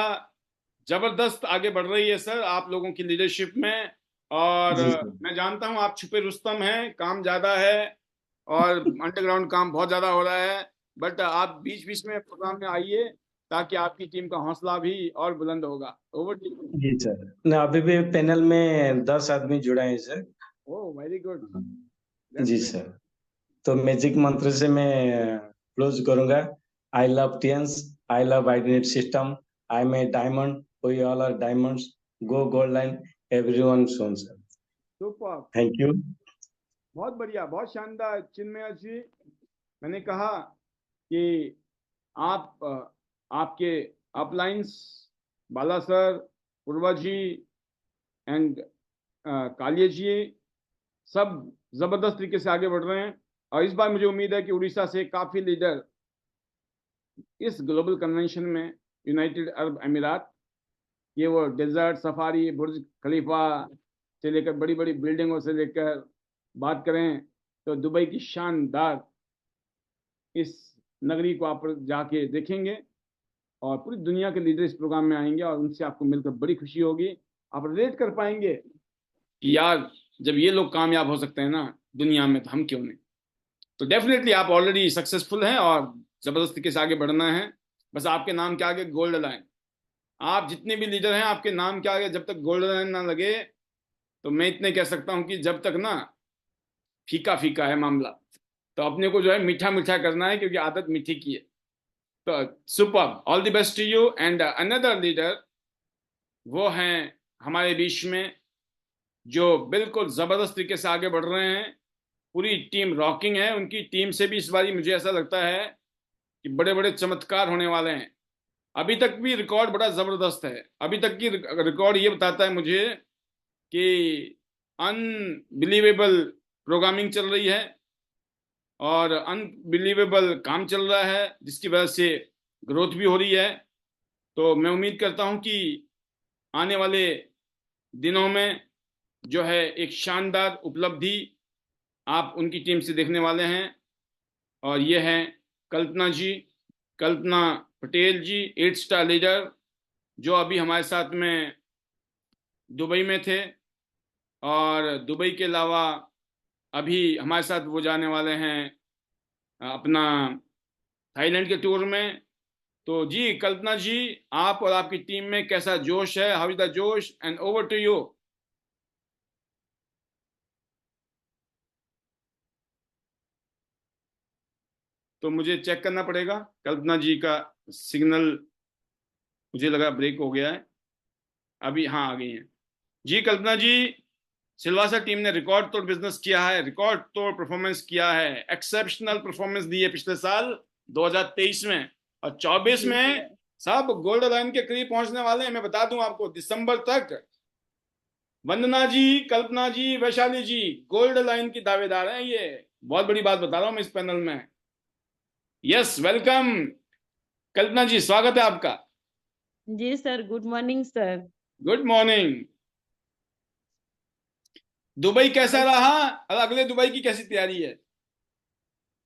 जबरदस्त आगे बढ़ रही है सर, आप लोगों की लीडरशिप में। और जी सर। मैं जानता हूं आप छुपे रुस्तम हैं, काम ज्यादा है और अंडरग्राउंड काम बहुत ज्यादा हो रहा है। बट आप बीच बीच में प्रोग्राम में आइए, ताकि आपकी टीम का हौसला भी और बुलंद होगा। Over to you. जी सर। ना, अभी भी पैनल में 10 आदमी जुड़ा है सर। Oh, very good. हाँ। दैट्स जी ग्रेट। सर। तो मैजिक मंत्र से मैं क्लोज करूंगा। I love Tiens, I love identity system, I am a diamond, we all are diamonds, go gold line, everyone soon sir. Super. Thank you. बहुत बढ़िया, बहुत शानदार चिन्मय जी। मैंने कहा कि आप आपके uplines, Bala sir, Purva ji and Kalia ji, सब जबरदस्त तरीके से आगे बढ़ रहे हैं। और इस बार मुझे उम्मीद है कि उड़ीसा से काफी लीडर इस ग्लोबल कन्वेंशन में, यूनाइटेड अरब अमीरात, ये वो डेजर्ट सफारी, बुर्ज खलीफा से लेकर बड़ी बड़ी बिल्डिंगों से लेकर बात करें, तो दुबई की शानदार इस नगरी को आप जाके देखेंगे। और पूरी दुनिया के लीडर इस प्रोग्राम में आएंगे और उनसे आपको मिलकर बड़ी खुशी होगी। आप रिलेट कर पाएंगे कि यार, जब ये लोग कामयाब हो सकते हैं ना दुनिया में, तो हम क्यों नहीं। तो डेफिनेटली आप ऑलरेडी सक्सेसफुल हैं और जबरदस्त तरीके से आगे बढ़ना है। बस आपके नाम के आगे गोल्ड लाइन। आप जितने भी लीडर हैं, आपके नाम के आगे जब तक गोल्ड लाइन ना लगे, तो मैं इतने कह सकता हूं कि जब तक ना, फीका फीका है मामला। तो अपने को जो है मीठा मीठा करना है, क्योंकि आदत मीठी की है। तो super, all the best to you. And another leader वो हैं हमारे बीच में, जो बिल्कुल जबरदस्त तरीके से आगे बढ़ रहे हैं। पूरी टीम रॉकिंग है, उनकी टीम से भी इस बारी मुझे ऐसा लगता है कि बड़े बड़े चमत्कार होने वाले हैं। अभी तक भी रिकॉर्ड बड़ा जबरदस्त है। अभी तक की रिकॉर्ड ये बताता है मुझे कि अनबिलीवेबल प्रोग्रामिंग चल रही है और अनबिलीवेबल काम चल रहा है, जिसकी वजह से ग्रोथ भी हो रही है। तो मैं उम्मीद करता हूं कि आने वाले दिनों में जो है एक शानदार उपलब्धि आप उनकी टीम से देखने वाले हैं। और ये हैं कल्पना जी, कल्पना पटेल जी, 8 स्टार लीडर, जो अभी हमारे साथ में दुबई में थे। और दुबई के अलावा अभी हमारे साथ वो जाने वाले हैं अपना थाईलैंड के टूर में। तो जी कल्पना जी, आप और आपकी टीम में कैसा जोश है? हाउ इज द जोश? And over to you. तो मुझे चेक करना पड़ेगा, कल्पना जी का सिग्नल मुझे लगा ब्रेक हो गया है। अभी हाँ आ गई हैं जी कल्पना जी। सिलवासा टीम ने रिकॉर्ड तोड़ बिजनेस किया है, रिकॉर्ड तोड़ परफॉर्मेंस किया है, एक्सेप्शनल परफॉर्मेंस दी है पिछले साल 2023 में। और 24 जी में सर। सब गोल्ड लाइन के करीब पहुंचने वाले हैं। मैं बता दूं आपको, दिसंबर तक वंदना जी, कल्पना जी, वैशाली जी गोल्ड लाइन की दावेदार हैं। ये बहुत बड़ी बात बता रहा हूं मैं इस पैनल में। यस, वेलकम कल्पना जी, स्वागत है आपका। जी sir, good morning sir. Good morning. Dubai कैसा और रहा और अगले दुबई की कैसी तैयारी है?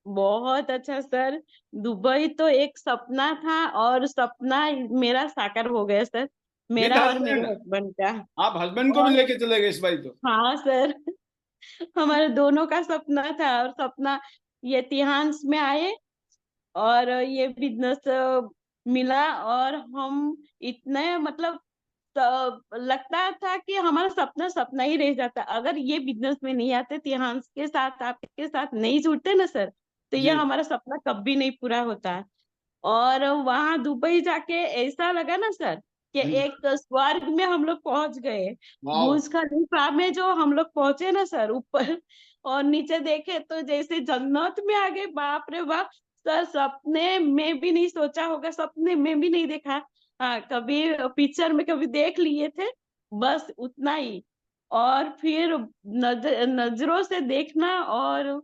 बहुत अच्छा सर। दुबई तो एक सपना था और सपना मेरा साकार हो गया सर, विद मेरा और मेरे हस्बैंड? हस्बैंड का। आप हस्बैंड को भी और लेके चले गए इस बारी तो? हाँ सर, हमारे दोनों का सपना था और सपना ये तिहांस में आए और ये बिजनेस मिला। और हम इतने मतलब लगता था कि हमारा सपना सपना ही रह जाता अगर ये बिजनेस में नहीं आते, तिहांस के साथ आपके साथ नहीं जुड़ते ना सर, तो ये जी। हमारा सपना कभी नहीं पूरा होता। और वहां दुबई जाके ऐसा लगा ना सर कि एक स्वर्ग में हम लोग पहुंच गए। वाओ। बुर्ज खलीफा में जो हम लोग पहुंचे ना सर ऊपर, और नीचे देखे तो जैसे जन्नत में आ गए। बाप रे बाप सर, सपने में भी नहीं सोचा होगा, सपने में भी नहीं देखा। हाँ, कभी पिक्चर में कभी देख लिए थे, बस उतना ही। और फिर नजरों से देखना और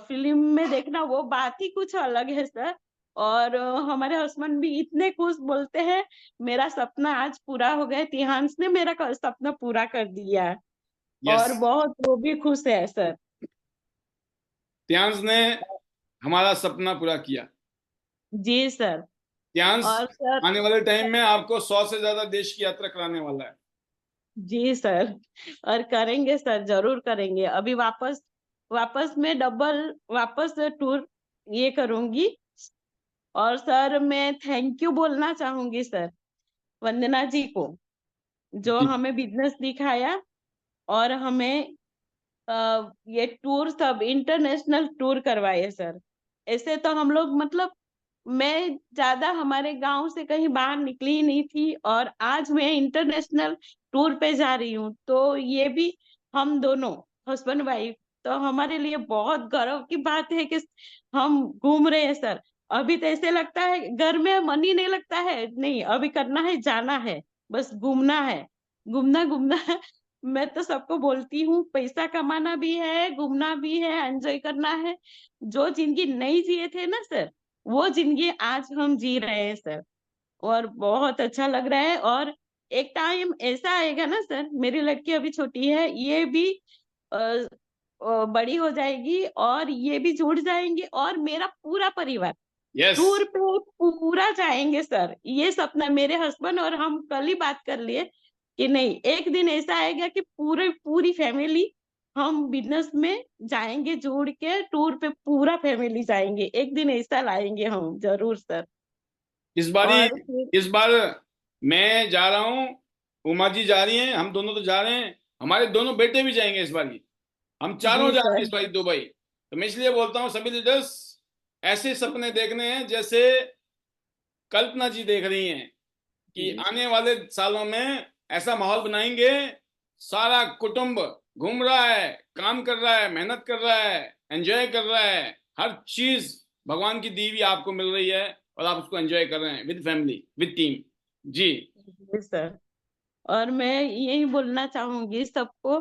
फिल्म में देखना वो बात ही कुछ अलग है सर। और हमारे हस्बैंड भी इतने खुश, बोलते हैं मेरा सपना आज पूरा हो गया, तिहांस ने मेरा सपना पूरा कर दिया। यस, और बहुत वो भी खुश है सर। त्यांस ने हमारा सपना पूरा किया। जी सर। त्यांस और सर, आने वाले टाइम में आपको 100 से ज्यादा देश की यात्रा कराने वाला है। जी सर, और करेंगे सर, जरूर करेंगे। अभी वापस वापस में डबल वापस टूर ये करूंगी। और सर मैं थैंक यू बोलना चाहूंगी सर वंदना जी को, जो जी। हमें बिजनेस दिखाया और हमें ये टूर सब इंटरनेशनल टूर करवाए सर। ऐसे तो हम लोग मतलब मैं ज्यादा हमारे गांव से कहीं बाहर निकली ही नहीं थी, और आज मैं इंटरनेशनल टूर पे जा रही हूँ। तो ये भी हम दोनों हस्बैंड वाइफ, तो हमारे लिए बहुत गर्व की बात है कि हम घूम रहे हैं सर। अभी तो ऐसे लगता है घर में मन ही नहीं लगता है, नहीं अभी करना है, जाना है, बस घूमना है, घूमना घूमना। मैं तो सबको बोलती हूँ पैसा कमाना भी है, घूमना भी है, एंजॉय करना है। जो जिंदगी नहीं जिए थे ना सर, वो जिंदगी आज हम जी रहे हैं सर। और बहुत अच्छा लग रहा है। और एक टाइम ऐसा आएगा ना सर, मेरी लड़की अभी छोटी है, ये भी अ, बड़ी हो जाएगी और ये भी जुड़ जाएंगे, और मेरा पूरा परिवार यस। टूर पे पूरा जाएंगे सर। ये सपना मेरे हस्बैंड और हम कल ही बात कर लिए कि नहीं, एक दिन ऐसा आएगा कि पूरी फैमिली हम बिजनेस में जाएंगे, जुड़ के टूर पे पूरा फैमिली जाएंगे, एक दिन ऐसा लाएंगे हम जरूर सर। इस बारी, और फिर इस बार मैं जा रहा हूँ, उमा जी जा रही हैं, हम दोनों तो जा रहे हैं, हमारे दोनों बेटे भी जाएंगे इस बारी। हम चारों जी जा रहे हैं सर। इस बारी दुबई। तो मैं इसलिए बोलता हूँ सभी लीडर्स, ऐसे सपने देखने हैं जैसे कल्पना जी देख रही हैं कि जी आने वाले सालों में ऐसा माहौल बनाएंगे, सारा कुटुंब घूम रहा है, काम कर रहा है, मेहनत कर रहा है, एंजॉय कर रहा है, हर चीज भगवान की दी हुई आपको मिल रही है और आप उसको एंजॉय कर रहे हैं विद फैमिली, विद टीम। जी। जी सर। और मैं यही बोलना चाहूंगी सबको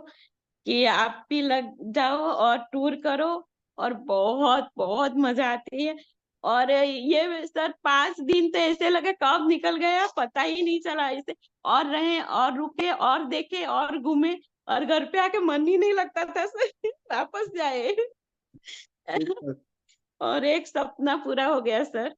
कि आप भी लग जाओ और टूर करो, और बहुत बहुत मजा आती है। और ये सर 5 दिन तो ऐसे लगे कब निकल गया पता ही नहीं चला ऐसे। और रहे और रुके और देखे और घूमे, और घर पे आके मन ही नहीं लगता था सर वापस जाए। और एक सपना पूरा हो गया सर।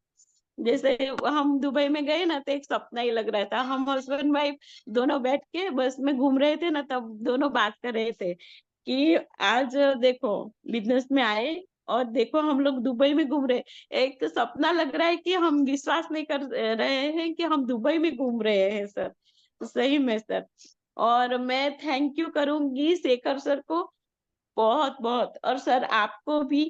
जैसे हम दुबई में गए ना, तो एक सपना ही लग रहा था। हम हस्बैंड वाइफ दोनों बैठ के बस में घूम रहे थे ना, तब दोनों बात कर रहे थे कि आज देखो बिजनेस में आए, और देखो हम लोग दुबई में घूम रहे। एक सपना लग रहा है कि हम विश्वास नहीं कर रहे हैं कि हम दुबई में घूम रहे हैं सर। तो सही में सर। और मैं थैंक यू करूंगी शेखर सर को, बहुत बहुत। और सर आपको भी,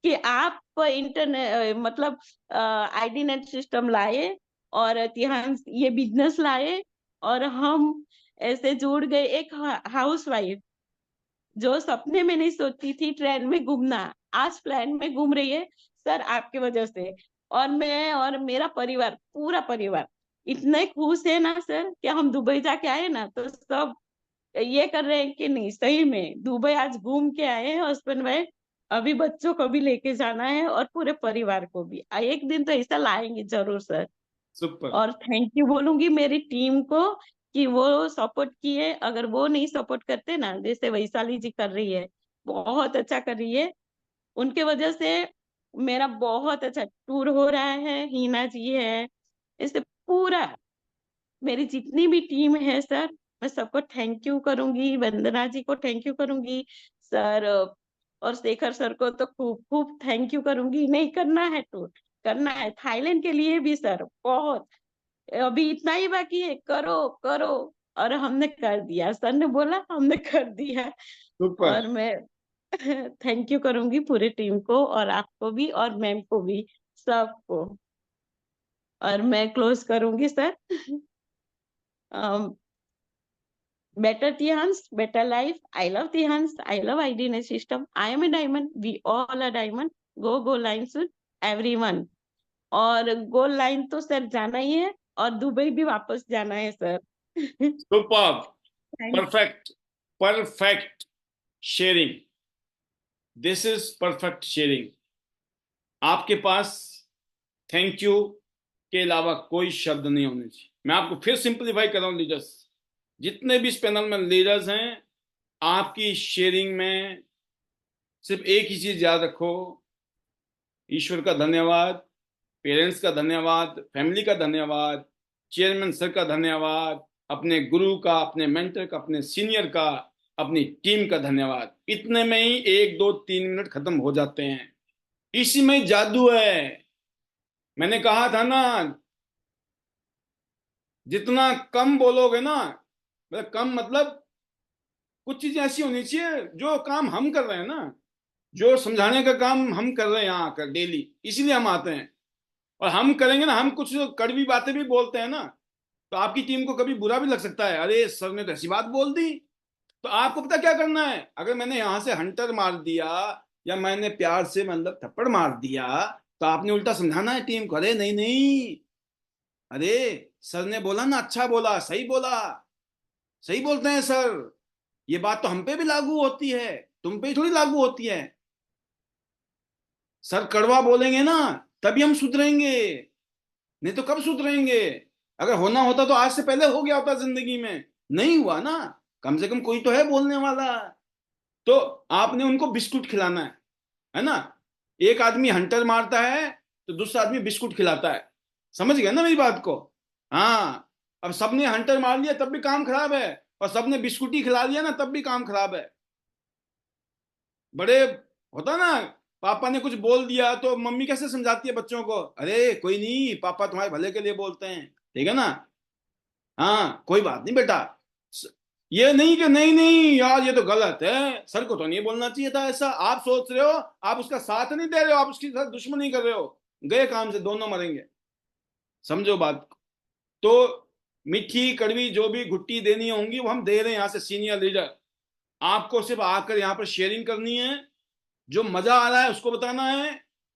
कि आप इंटरनेट मतलब आईडी नेट सिस्टम लाए, और तिहान ये बिजनेस लाए, और हम ऐसे जुड़ गए। एक हाउस वाइफ जो सपने में नहीं सोचती थी ट्रेन में घूमना, आज प्लेन में घूम रही है सर आपके वजह से। और मैं और मेरा परिवार, पूरा परिवार इतने खुश है ना सर, कि हम दुबई जाके आए ना, तो सब ये कर रहे हैं कि नहीं सही में दुबई आज घूम के आए हैं हस्बैंड वाइफ। अभी बच्चों को भी लेके जाना है और पूरे परिवार को भी, एक दिन तो ऐसा लाएंगे जरूर सर। सुपर। और थैंक यू बोलूंगी मेरी टीम को कि वो सपोर्ट किए। अगर वो नहीं सपोर्ट करते ना, जैसे वैशाली जी कर रही है, बहुत अच्छा कर रही है, उनके वजह से मेरा बहुत अच्छा टूर हो रहा है। हिना जी है, इससे पूरा मेरी जितनी भी टीम है सर, मैं सबको थैंक यू करूंगी। वंदना जी को थैंक यू करूंगी सर। और शेखर सर को तो खूब खूब थैंक यू करूंगी। नहीं करना है टूर, करना है थाईलैंड के लिए भी सर, बहुत। अभी इतना ही बाकी है, करो करो। और हमने कर दिया, सर ने बोला हमने कर दिया। सुपर। और मैं थैंक यू करूंगी पूरी टीम को, और आपको भी, और मैम को भी, सबको। और मैं क्लोज करूंगी sir. Better Tihans, better life. I love Tihans. I love IDNA system. I am a diamond. We all are diamond. Go go line soon, everyone. और गोल लाइन तो सर जाना ही है, और दुबई भी वापस जाना है sir. Super. Thank perfect. Perfect sharing. This is perfect sharing. आपके पास थैंक यू के अलावा कोई शब्द नहीं होने चाहिए। मैं आपको फिर सिंपलीफाई कर रहा हूं लीडर्स, जितने भी इस पैनल में लीडर्स हैं, आपकी शेयरिंग में सिर्फ एक ही चीज याद रखो, ईश्वर का धन्यवाद, पेरेंट्स का धन्यवाद, फैमिली का धन्यवाद, चेयरमैन सर का धन्यवाद, अपने गुरु का, अपने मेंटर का, अपने सीनियर का, अपनी टीम का धन्यवाद। इतने में ही 1 2 3 मिनट खत्म हो जाते हैं। इसी में जादू है। मैंने कहा था ना, जितना कम बोलोगे ना, मतलब कम मतलब कुछ चीजें ऐसी होनी चाहिए, जो काम हम कर रहे हैं ना, जो समझाने का काम हम कर रहे हैं यहाँ आकर डेली, इसीलिए हम आते हैं। और हम करेंगे ना, हम कुछ कड़वी बातें भी बोलते हैं ना, तो आपकी टीम को कभी बुरा भी लग सकता है, अरे सर ने तो ऐसी बात बोल दी। तो आपको पता क्या करना है, अगर मैंने यहां से हंटर मार दिया, या मैंने प्यार से मतलब थप्पड़ मार दिया, तो आपने उल्टा समझाना है टीम को, अरे नहीं नहीं, अरे सर ने बोला ना, अच्छा बोला, सही बोला, सही बोलते हैं सर, ये बात तो हम पे भी लागू होती है, तुम पे ही थोड़ी लागू होती है। सर कड़वा बोलेंगे ना, तभी हम सुधरेंगे, नहीं तो कब सुधरेंगे। अगर होना होता तो आज से पहले हो गया होता जिंदगी में, नहीं हुआ ना, कम से कम कोई तो है बोलने वाला। तो आपने उनको बिस्कुट खिलाना है ना। एक आदमी हंटर मारता है तो दूसरा आदमी बिस्कुट खिलाता है। समझ गया ना मेरी बात को। हाँ, अब सबने हंटर मार लिया तब भी काम खराब है, और सबने बिस्कुट ही खिला दिया ना तब भी काम खराब है। बड़े होता ना, पापा ने कुछ बोल दिया तो मम्मी कैसे समझाती है बच्चों को, अरे कोई नहीं, पापा तुम्हारे भले के लिए बोलते हैं, ठीक है ना, हाँ कोई बात नहीं बेटा। ये नहीं कि नहीं नहीं यार ये तो गलत है, सर को तो नहीं बोलना चाहिए था ऐसा, आप सोच रहे हो, आप उसका साथ नहीं दे रहे हो, आप उसके साथ दुश्मनी कर रहे हो, गए काम से, दोनों मरेंगे। समझो बात को। तो मीठी कड़वी जो भी घुट्टी देनी होंगी वो हम दे रहे हैं यहाँ से सीनियर लीडर। आपको सिर्फ आकर यहाँ पर शेयरिंग करनी है, जो मजा आ रहा है उसको बताना है,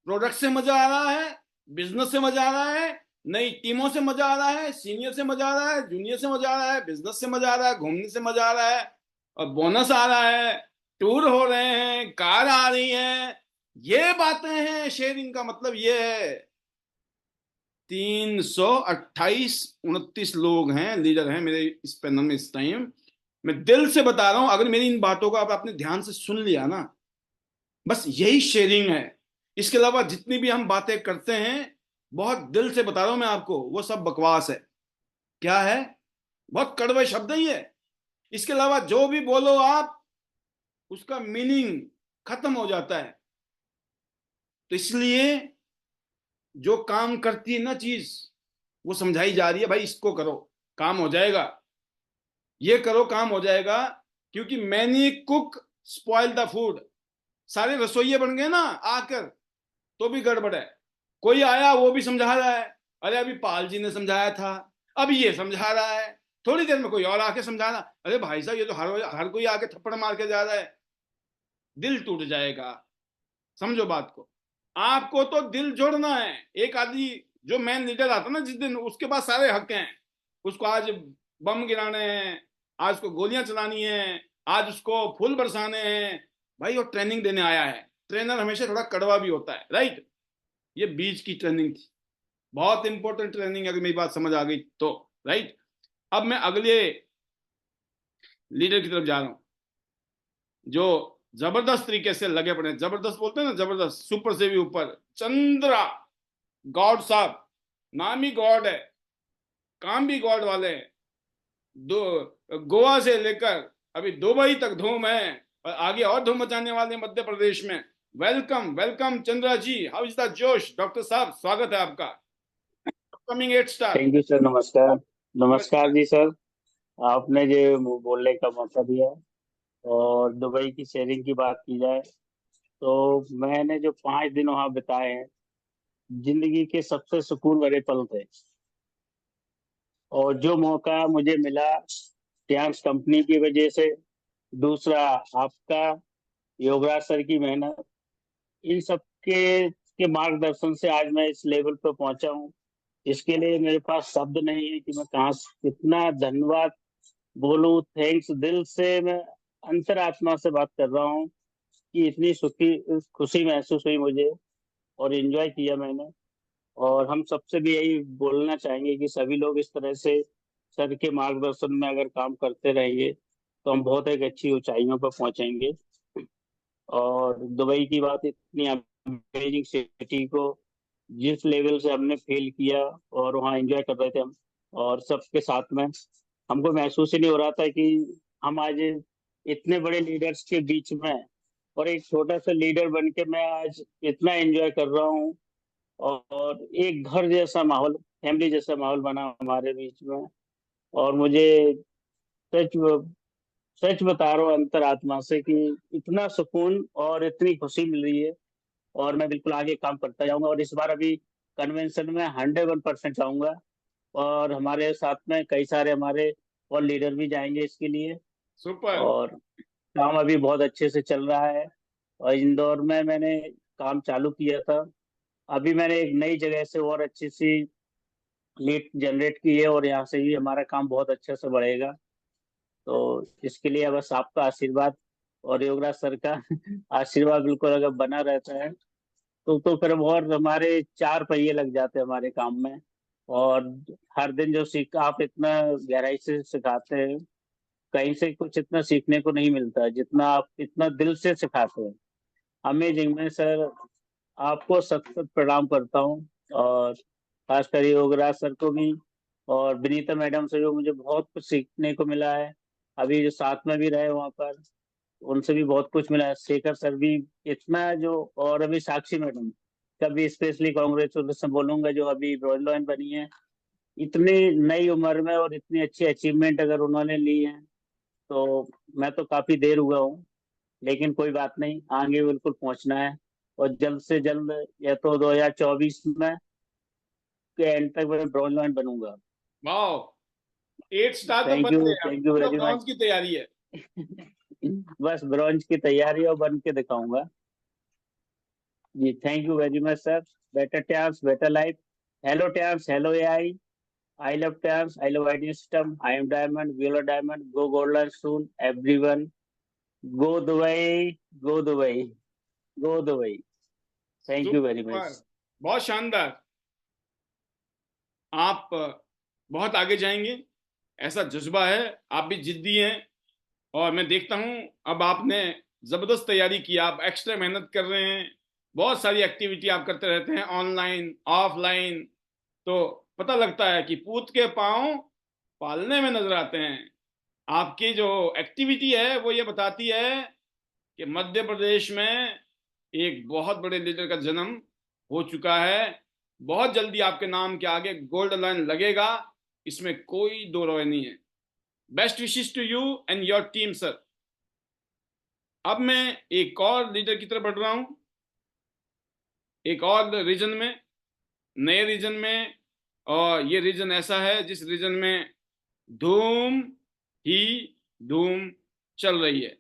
प्रोडक्ट से मजा आ रहा है, बिजनेस से मजा आ रहा है, नई टीमों से मजा आ रहा है, सीनियर से मजा आ रहा है, जूनियर से मजा आ रहा है, बिजनेस से मजा आ रहा है, घूमने से मजा आ रहा है, और बोनस आ रहा है, टूर हो रहे हैं, कार आ रही है। ये बातें हैं शेयरिंग का मतलब। ये है 328 29 लोग हैं, लीडर हैं मेरे इस पैनल में इस टाइम। मैं दिल से बता रहा हूं, अगर मेरी इन बातों को आप आपने ध्यान से सुन लिया ना, बस यही शेयरिंग है। इसके अलावा जितनी भी हम बातें करते हैं, बहुत दिल से बता रहा हूं मैं आपको, वो सब बकवास है। क्या है? बहुत कड़वे शब्द ही है। इसके अलावा जो भी बोलो आप, उसका मीनिंग खत्म हो जाता है। तो इसलिए जो काम करती है ना चीज, वो समझाई जा रही है, भाई इसको करो काम हो जाएगा, ये करो काम हो जाएगा। क्योंकि many cook spoil the food. सारे रसोइये बन गए ना आकर, तो भी गड़बड़ है। कोई आया वो भी समझा रहा है, अरे अभी पाल जी ने समझाया था, अब ये समझा रहा है, थोड़ी देर में कोई और आके समझाना, अरे भाई साहब ये तो हर कोई आके थप्पड़ मार के जा रहा है। दिल टूट जाएगा। समझो बात को। आपको तो दिल जोड़ना है। एक आदमी जो मैन लीडर आता ना जिस दिन, उसके पास सारे हक हैं। उसको आज बम गिराने हैं, आज उसको गोलियां चलानी है, आज उसको फूल बरसाने हैं। भाई वो ट्रेनिंग देने आया है। ट्रेनर हमेशा थोड़ा कड़वा भी होता है, राइट। ये बीच की ट्रेनिंग थी, बहुत इंपॉर्टेंट ट्रेनिंग, अगर मेरी बात समझ आ गई तो, राइट। अब मैं अगले लीडर की तरफ जा रहा हूं, जो जबरदस्त तरीके से लगे पड़े। जबरदस्त बोलते हैं ना, जबरदस्त, सुपर से भी ऊपर। चंद्रा गॉड साहब, नाम ही गॉड है, काम भी गॉड वाले हैं। गोवा से लेकर अभी दुबई तक धूम है, और आगे और धूम मचाने वाले मध्य प्रदेश में। Welcome welcome Chandra ji, how is the जोश। डॉक्टर साहब स्वागत है आपका। Coming 8 star. Thank you sir. नमस्कार। नमस्कार जी सर। आपने जो बोलने का मौका दिया, और दुबई की शेयरिंग की बात की जाए तो मैंने जो 5 दिन वहाँ बिताए हैं, जिंदगी के सबसे सुकून भरे पल थे। और जो मौका मुझे मिला ट्यांस कंपनी की वजह से, दूसरा आपका, योगराज सर की मेहनत, इन सब के मार्गदर्शन से आज मैं इस लेवल पर पहुंचा हूँ। इसके लिए मेरे पास शब्द नहीं है कि मैं कहाँ कितना धन्यवाद बोलूं। थैंक्स, दिल से मैं अंतरात्मा से बात कर रहा हूँ कि इतनी सुखी खुशी महसूस हुई मुझे, और एंजॉय किया मैंने। और हम सबसे भी यही बोलना चाहेंगे कि सभी लोग इस तरह से सर के मार्गदर्शन में अगर काम करते रहेंगे तो हम बहुत एक अच्छी ऊंचाइयों पर पहुंचेंगे। और दुबई की बात, इतनी अमेजिंग सिटी को जिस लेवल से हमने फील किया, और वहाँ एंजॉय कर रहे थे हम और सबके साथ में, हमको महसूस ही नहीं हो रहा था कि हम आज इतने बड़े लीडर्स के बीच में, और एक छोटा सा लीडर बन के मैं आज इतना एंजॉय कर रहा हूँ। और एक घर जैसा माहौल, फैमिली जैसा माहौल बना हमारे बीच में। और मुझे सच सच बता रहा हूँ अंतरात्मा से कि इतना सुकून और इतनी खुशी मिल रही है। और मैं बिल्कुल आगे काम करता जाऊंगा, और इस बार अभी कन्वेंशन में 101% जाऊंगा। और हमारे साथ में कई सारे हमारे और लीडर भी जाएंगे इसके लिए। सुपर। और काम अभी बहुत अच्छे से चल रहा है। और इंदौर में मैंने काम चालू किया था, अभी मैंने एक नई जगह से और अच्छी सी लीड जनरेट की है, और यहाँ से भी हमारा काम बहुत अच्छे से बढ़ेगा। तो इसके लिए बस आपका आशीर्वाद और योगराज सर का आशीर्वाद बिल्कुल अगर बना रहता है तो फिर और हमारे 4 पहिए लग जाते हैं हमारे काम में। और हर दिन जो सीख आप इतना गहराई से सिखाते हैं, कहीं से कुछ इतना सीखने को नहीं मिलता जितना आप इतना दिल से सिखाते हैं। अमेजिंग। मैं सर आपको सत सत प्रणाम करता हूँ, और खासकर योगराज सर को भी, और विनीता मैडम से जो मुझे बहुत कुछ सीखने को मिला है। अभी जो साथ में भी रहे वहाँ पर, उनसे भी बहुत कुछ मिला है। शेखर सर भी इतना जो, और अभी साक्षी मैडम का भी स्पेशली कांग्रेचुलेशन बोलूंगा, जो अभी ब्रॉडलाइन बनी है। इतनी नई उम्र में और इतनी अच्छी अचीवमेंट अगर उन्होंने ली है, तो मैं तो काफी देर हुआ हूँ, लेकिन कोई बात नहीं, आगे बिल्कुल पहुंचना है। और जल्द से जल्द, या तो 2024 में के एंड तक मैं ब्रॉडलाइन बनूंगा। वाओ, 8 स्टार तो थैंक बन यू, गए, अब थैंक यू पूरा वेरी ब्रॉन्ज मच। की तैयारी है। बस ब्रॉन्ज की तैयारी और बन के दिखाऊंगा। जी, thank you very much sir. Better times, better life. Hello times, hello AI. I love times, I love idea system. I am diamond, we are diamond. Go golden soon everyone. Go Dubai, go Dubai, go Dubai. Thank you very much. Super, बहुत शानदार। आप बहुत आगे जाएंगे, ऐसा जज्बा है। आप भी जिद्दी हैं और मैं देखता हूं अब आपने जबरदस्त तैयारी की, आप एक्स्ट्रा मेहनत कर रहे हैं, बहुत सारी एक्टिविटी आप करते रहते हैं ऑनलाइन ऑफलाइन। तो पता लगता है कि पूत के पांव पालने में नजर आते हैं। आपकी जो एक्टिविटी है वो ये बताती है कि मध्य प्रदेश में एक बहुत बड़े लीडर का जन्म हो चुका है। बहुत जल्दी आपके नाम के आगे गोल्ड लाइन लगेगा, इसमें कोई दो राय नहीं है। Best wishes to you and your team sir. अब मैं एक और लीडर की तरफ बढ़ रहा हूं, एक और रीजन में, नए रीजन में। और ये रीजन ऐसा है जिस रीजन में धूम ही धूम चल रही है।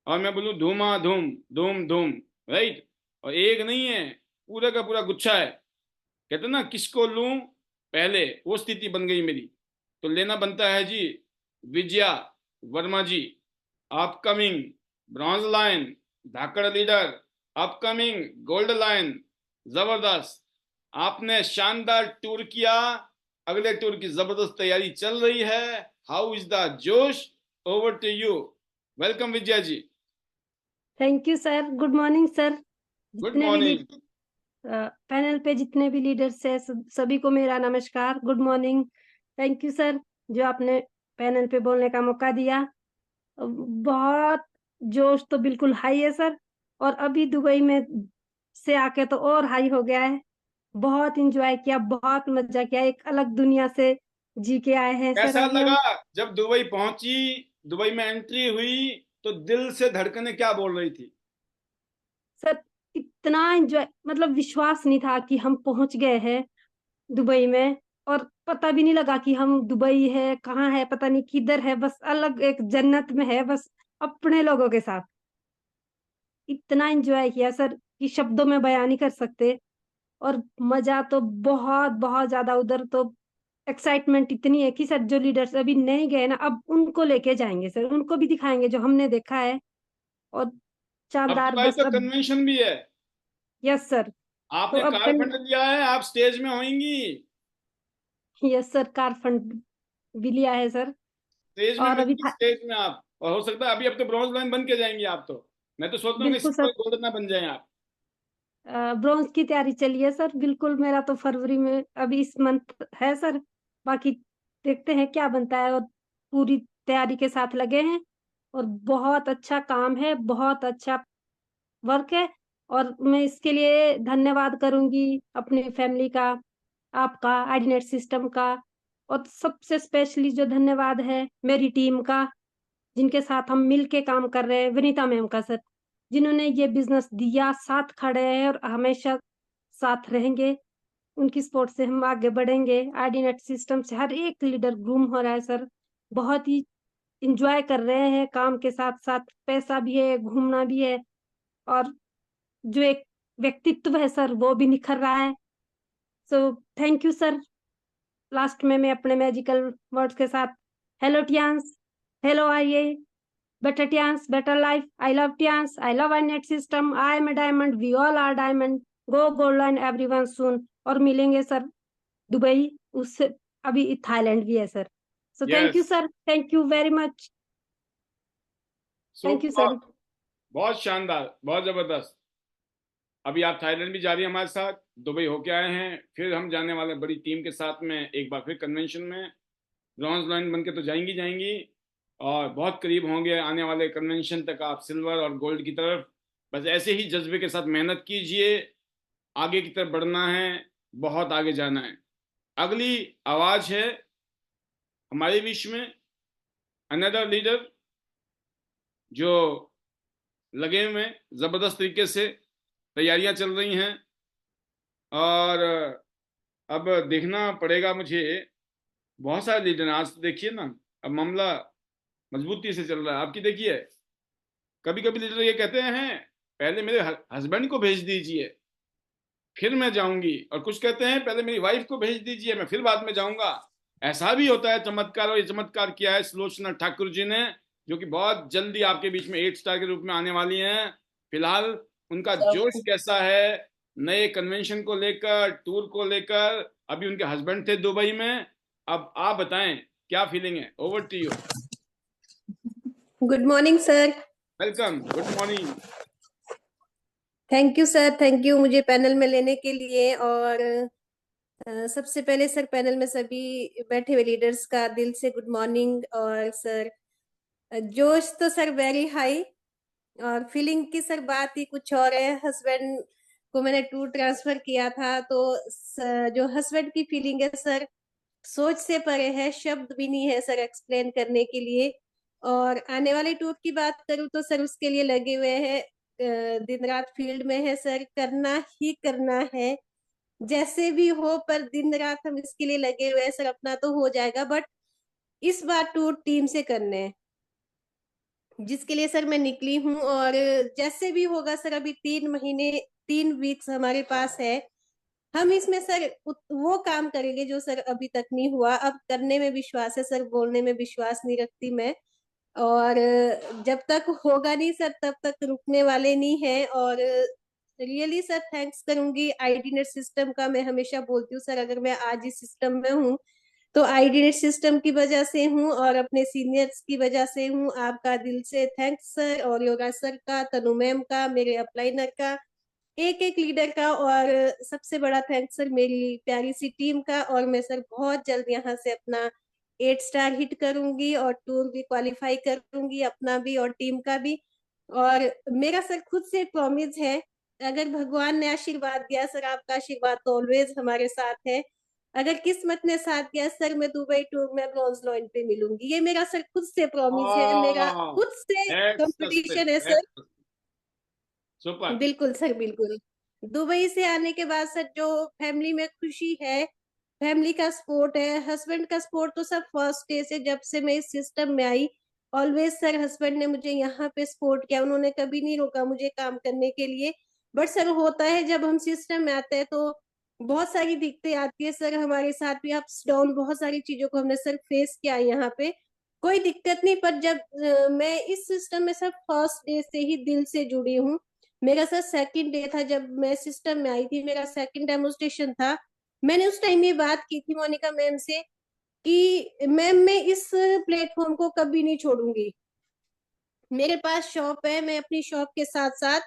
और मैं बोलूं धूमाधूम, धूम धूम, राइट। और एक नहीं है, पूरा का पूरा गुच्छा है। कहते हैं ना, किसको लूं पहले, वो स्थिति बन गई मेरी। तो लेना बनता है जी विजया वर्मा जी, अपकमिंग ब्रॉन्ज लाइन धाकड़ लीडर, अपकमिंग गोल्ड लाइन। जबरदस्त, आपने शानदार टूर किया, अगले टूर की जबरदस्त तैयारी चल रही है। हाउ इज द जोश? Over to you. Welcome Vijaya ji. Thank you sir. Good morning sir. Good जितने भी मॉर्निंग। पैनल पे जितने भी लीडर्स है सभी को मेरा नमस्कार, good morning. Thank you sir जो आपने पैनल पे बोलने का मौका दिया। बहुत जोश तो बिल्कुल हाई है सर, और अभी दुबई में से आके तो और हाई हो गया है। बहुत इंजॉय किया, बहुत मजा किया, एक अलग दुनिया से जी के आए हैं सर कैसा अभी लगा हम। जब दुबई पहुंची, दुबई में एंट्री हुई, तो दिल से धड़कने क्या बोल रही थी? सर इतना एंजॉय, मतलब विश्वास नहीं था कि हम पहुंच गए हैं दुबई में। और पता भी नहीं लगा कि हम दुबई है, कहाँ है, पता नहीं किधर है, बस अलग एक जन्नत में है, बस अपने लोगों के साथ। इतना एंजॉय किया सर कि शब्दों में बयान नहीं कर सकते। और मजा तो बहुत बहुत ज्यादा, उधर तो एक्साइटमेंट इतनी है कि सर जो लीडर्स अभी नहीं गए ना, अब उनको लेके जाएंगे सर, उनको भी दिखाएंगे जो हमने देखा है। और अब शानदार, दुबई बस तो अब। कन्वेंशन भी है। Yes sir. तो आपने अब कार फंड लिया है, आप स्टेज में होंगी। यस सर, कार फंड भी लिया है सर। स्टेज में और अभी मिलेंगी, स्टेज में आप। और हो सकता है अभी, अब तो ब्रॉन्ज लाइन बन के जाएंगी आप तो। मैं तो सोच रहा हूँ कि बिल्कुल सर, सिल्वर गोल्ड ना बन जाए आप। ब्रॉन्ज की तैयारी चली है सर बिल्कुल। मेरा तो फरवरी में अभी इस मंथ है सर, बाकी देखते हैं क्या बनता है। और पूरी तैयारी के साथ लगे हैं, और बहुत अच्छा काम है, बहुत अच्छा वर्क है। और मैं इसके लिए धन्यवाद करूंगी अपनी फैमिली का, आपका, आईडीनेट सिस्टम का। और सबसे स्पेशली जो धन्यवाद है मेरी टीम का, जिनके साथ हम मिल के काम कर रहे हैं, विनीता मैम का सर, जिन्होंने ये बिजनेस दिया, साथ खड़े हैं और हमेशा साथ रहेंगे। उनकी सपोर्ट से हम आगे बढ़ेंगे। आईडीनेट सिस्टम से हर एक लीडर ग्रूम हो रहा है सर, बहुत ही इंजॉय कर रहे हैं काम के साथ साथ, पैसा भी है, घूमना भी है। और जो एक व्यक्तित्व है सर वो भी निखर रहा है। So thank you sir. Last में मैं अपने मैजिकल वर्ड्स के साथ, हेलो टियांस, हेलो आइए, better Tians, better life. I love Tians. I love iNet system. I am a diamond. We all are diamond. Go gold line everyone soon. और मिलेंगे सर दुबई, उससे अभी थाईलैंड भी है sir. So thank you yes, sir, thank you very much. Thank you super, sir. बहुत शानदार, बहुत जबरदस्त। अभी आप थाईलैंड भी जा रही हैं हमारे साथ, दुबई होके आए हैं, फिर हम जाने वाले हैं बड़ी टीम के साथ में एक बार फिर कन्वेंशन में। ब्रॉन्ज लाइन बन के तो जाएंगी जाएंगी, और बहुत करीब होंगे आने वाले कन्वेंशन तक आप सिल्वर और गोल्ड की तरफ। बस ऐसे ही जज्बे के साथ मेहनत कीजिए, आगे की तरफ बढ़ना है, बहुत आगे जाना है। अगली आवाज है हमारे बीच में अनदर लीडर, जो लगे हुए हैं जबरदस्त तरीके से, तैयारियां चल रही हैं। और अब देखना पड़ेगा मुझे, बहुत सारे लीडर हैं आज तो देखिए ना, अब मामला मजबूती से चल रहा है। आपकी देखिए, कभी कभी लीडर ये कहते हैं पहले मेरे हस्बैंड को भेज दीजिए फिर मैं जाऊंगी, और कुछ कहते हैं पहले मेरी वाइफ को भेज दीजिए मैं फिर बाद में जाऊंगा। ऐसा भी होता है चमत्कार, और ये चमत्कार किया है सुलोचना ठाकुर जी ने, जो कि बहुत जल्दी आपके बीच में 8 स्टार के रूप में आने वाली हैं। फिलहाल उनका जोश कैसा है नए कन्वेंशन को लेकर, टूर को लेकर? अभी उनके हस्बैंड थे दुबई में, अब आप बताएं क्या फीलिंग है? Over to you. Good morning sir. Welcome, good morning. Thank you sir, thank you मुझे पैनल में लेने के लिए। और सबसे पहले सर पैनल में सभी बैठे हुए लीडर्स का दिल से गुड मॉर्निंग। और सर जोश तो सर वेरी हाई, और फीलिंग की सर बात ही कुछ और है। हस्बैंड को मैंने टूर ट्रांसफर किया था, तो जो हस्बैंड की फीलिंग है सर सोच से परे है, शब्द भी नहीं है सर एक्सप्लेन करने के लिए। और आने वाले टूर की बात करूं तो सर उसके लिए लगे हुए हैं, दिन रात फील्ड में है सर, करना ही करना है जैसे भी हो, पर दिन रात हम इसके लिए लगे हुए हैं सर। अपना तो हो जाएगा, बट इस बार टूर टीम से करने हैं, जिसके लिए सर मैं निकली हूँ। और जैसे भी होगा सर, अभी 3 महीने 3 वीक्स हमारे पास है, हम इसमें सर वो काम करेंगे जो सर अभी तक नहीं हुआ। अब करने में विश्वास है सर, बोलने में विश्वास नहीं रखती मैं। और जब तक होगा नहीं सर तब तक रुकने वाले नहीं है। और रियली सर थैंक्स करूंगी आईडीनेट सिस्टम का। मैं हमेशा बोलती हूँ सर, अगर मैं आज इस सिस्टम में हूँ तो आईडीनेट सिस्टम की वजह से हूँ और अपने सीनियर्स की वजह से हूँ। आपका दिल से थैंक्स सर, और योगा सर का, तनु मैम का, मेरे अपलाइनर का, एक एक लीडर का, और सबसे बड़ा थैंक्स सर मेरी प्यारी सी टीम का। और मैं सर बहुत जल्द यहाँ से अपना 8 स्टार हिट करूंगी और टूर भी क्वालिफाई करूंगी, अपना भी और टीम का भी। और मेरा सर खुद से प्रॉमिस है, अगर भगवान ने आशीर्वाद दिया सर, आपका आशीर्वाद तो ऑलवेज हमारे साथ है। अगर किस्मत ने साथ दिया सर, मैं दुबई टूर में ब्रॉन्ज लॉइन पे मिलूंगी। ये मेरा सर खुद से प्रॉमिस है, मेरा खुद से कंपटीशन है सर। सुपर। बिल्कुल सर, बिल्कुल। दुबई से आने के बाद सर जो फैमिली में खुशी है, फैमिली का सपोर्ट है, हस्बैंड का सपोर्ट तो सर फर्स्ट डे से, जब से मैं इस सिस्टम में आई ऑलवेज सर हस्बैंड ने मुझे यहाँ पे सपोर्ट किया। उन्होंने कभी नहीं रोका मुझे काम करने के लिए। बट सर होता है जब हम सिस्टम में आते हैं तो बहुत सारी दिक्कतें आती है सर, हमारे साथ भी अप्स डाउन, बहुत सारी चीजों को हमने सर फेस किया यहाँ पे। कोई दिक्कत नहीं, पर जब मैं इस सिस्टम में सर फर्स्ट डे से ही दिल से जुड़ी हूँ। मेरा सर सेकंड डे था जब मैं सिस्टम में आई थी, मेरा सेकंड डेमोस्ट्रेशन था। मैंने उस टाइम ये बात की थी मोनिका मैम से कि मैम मैं इस प्लेटफॉर्म को कभी नहीं छोड़ूंगी। मेरे पास शॉप है, मैं अपनी शॉप के साथ साथ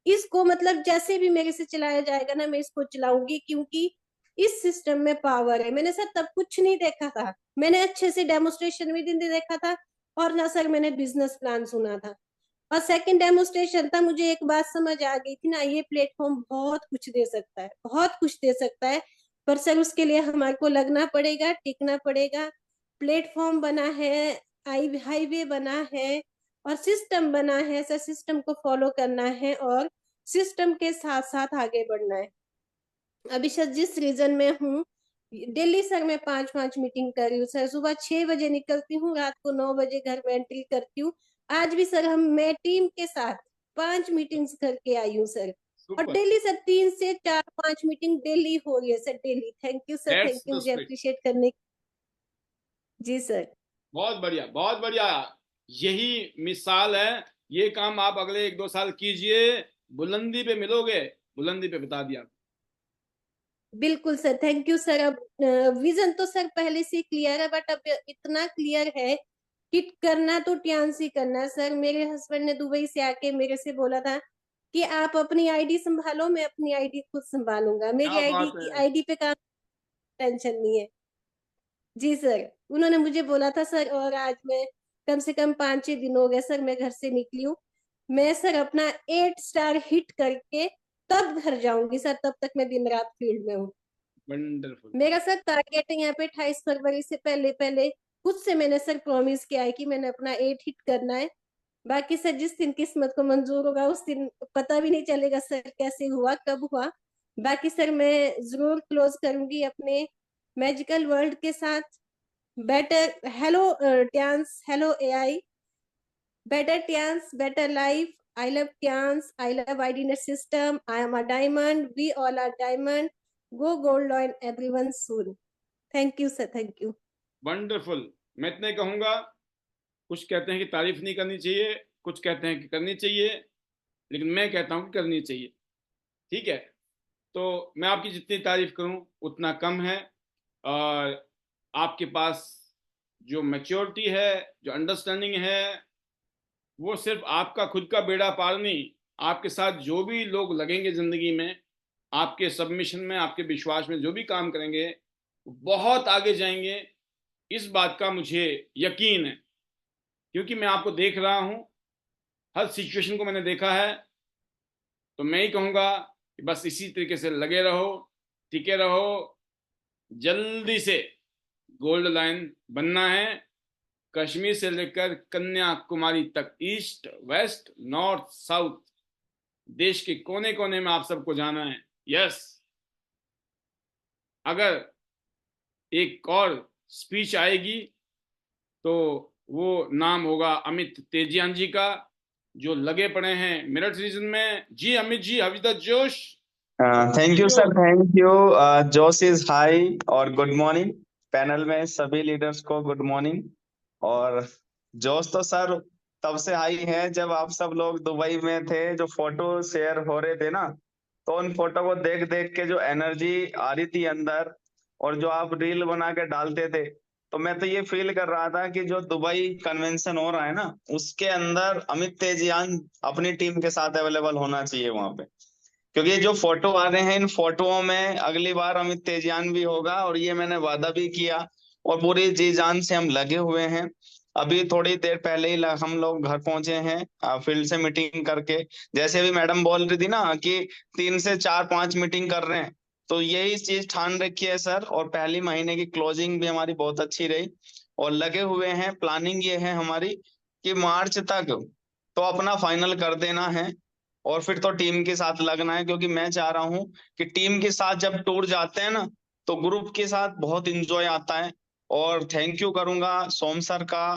इसको मतलब जैसे भी मेरे से चलाया जाएगा ना, मैं इसको चलाऊंगी, क्योंकि इस सिस्टम में पावर है। मैंने सर तब कुछ नहीं देखा था, मैंने अच्छे से डेमोस्ट्रेशन भी दिन देखा था, और ना सर मैंने बिजनेस प्लान सुना था। और सेकंड डेमोस्ट्रेशन था, मुझे एक बात समझ आ गई थी ना, ये प्लेटफॉर्म बहुत कुछ दे सकता है, बहुत कुछ दे सकता है। पर सर उसके लिए हमारे को लगना पड़ेगा, टिकना पड़ेगा। प्लेटफॉर्म बना है, हाईवे बना है, और सिस्टम बना है सर, सिस्टम को फॉलो करना है और सिस्टम के साथ साथ आगे बढ़ना है। अभी सर जिस रीजन में हूँ दिल्ली सर, मैं 5 मीटिंग कर रही हूँ सर। सुबह 6 बजे निकलती हूँ, रात को 9 बजे घर में एंट्री करती हूँ। आज भी सर मैं टीम के साथ 5 मीटिंग्स करके आई हूँ सर। और डेली सर 3 से 4-5 मीटिंग डेली हो रही है sir, daily. Thank you sir, thank you मुझे अप्रिशिएट करने। जी सर, बहुत बढ़िया, बहुत बढ़िया। यही मिसाल है, ये काम आप अगले 1-2 साल कीजिए, बुलंदी पे मिलोगे। बुलंदी पे बता दिया। बिल्कुल सर, थैंक यू सर। अब विजन तो सर पहले से क्लियर है, बट अब इतना क्लियर है कि करना तो टियान से करना है सर। मेरे हस्बैंड ने दुबई से आके मेरे से बोला था कि आप अपनी आईडी संभालो, मैं अपनी आईडी खुद संभालूंगा। मेरी आईडी पे काम, टेंशन नहीं है। जी सर, उन्होंने मुझे बोला था सर। और आज मैं कम से कम 5-6 दिन हो गए सर मैं घर से निकली हूँ। मैं सर अपना 8 स्टार हिट करके तब घर जाऊंगी सर, तब तक मैं दिन रात फील्ड में हूँ। वंडरफुल। मेरा सर टारगेट है यहाँ पे 28 फरवरी से पहले पहले खुद से मैंने सर प्रॉमिस किया है कि मैंने अपना 8 हिट करना है। बाकी सर जिस दिन किस्मत को मंजूर होगा उस दिन पता भी नहीं चलेगा सर कैसे हुआ, कब हुआ। बाकी सर मैं जरूर क्लोज करूंगी अपने मैजिकल वर्ल्ड के साथ। Better hello Tiens, hello AI, better Tiens, better life. I love Kyans. I love IDNet system. I am a diamond. We all are diamond. Go gold line everyone soon. Thank you, sir. Thank you. Wonderful. मैं इतने कहूंगा, कुछ कहते हैं कि तारीफ नहीं करनी चाहिए, कुछ कहते हैं कि करनी चाहिए, लेकिन मैं कहता हूं कि करनी चाहिए। ठीक है, तो मैं आपकी जितनी तारीफ करूं उतना कम है। और आपके पास जो मैच्योरिटी है, जो अंडरस्टैंडिंग है, वो सिर्फ आपका खुद का बेड़ा पार नहीं, आपके साथ जो भी लोग लगेंगे जिंदगी में, आपके सबमिशन में, आपके विश्वास में जो भी काम करेंगे, बहुत आगे जाएंगे। इस बात का मुझे यकीन है, क्योंकि मैं आपको देख रहा हूं, हर सिचुएशन को मैंने देखा है। तो मैं ही कहूंगा कि बस इसी तरीके से लगे रहो, टिके रहो। जल्दी से गोल्ड लाइन बनना है, कश्मीर से लेकर कन्याकुमारी तक, ईस्ट वेस्ट नॉर्थ साउथ, देश के कोने कोने में आप सबको जाना है। यस, अगर एक और स्पीच आएगी तो वो नाम होगा अमित तेजियान जी का, जो लगे पड़े हैं मेरठ रीजन में। जी Amit ji, how is the जोश? Thank you sir, thank you. जोश इज हाई। और गुड मॉर्निंग पैनल में सभी लीडर्स को, गुड मॉर्निंग। और जोश तो सर तब से हाई है जब आप सब लोग दुबई में थे, जो फोटो शेयर हो रहे थे ना, तो उन फोटो को देख देख के जो एनर्जी आ रही थी अंदर, और जो आप रील बना के डालते थे, तो मैं तो ये फील कर रहा था कि जो दुबई कन्वेंशन हो रहा है ना, उसके अंदर अमित तेजियान अपनी टीम के साथ अवेलेबल होना चाहिए वहां पे। क्योंकि ये जो फोटो आ रहे हैं, इन फोटोओं में अगली बार अमित तेजियान भी होगा, और ये मैंने वादा भी किया, और पूरी जी जान से हम लगे हुए हैं। अभी थोड़ी देर पहले ही हम लोग घर पहुंचे हैं फील्ड से मीटिंग करके। जैसे अभी मैडम बोल रही थी ना कि 3 से 4 5 मीटिंग कर रहे हैं, तो यही चीज ठान रखी है सर। और पहली महीने की क्लोजिंग भी हमारी बहुत अच्छी रही, और लगे हुए हैं। प्लानिंग ये है हमारी कि मार्च तक तो अपना फाइनल कर देना है, और फिर तो टीम के साथ लगना है। क्योंकि मैं चाह रहा हूं कि टीम के साथ जब टूर जाते हैं ना, तो ग्रुप के साथ बहुत इंजॉय आता है। और थैंक यू करूंगा सोम सर का,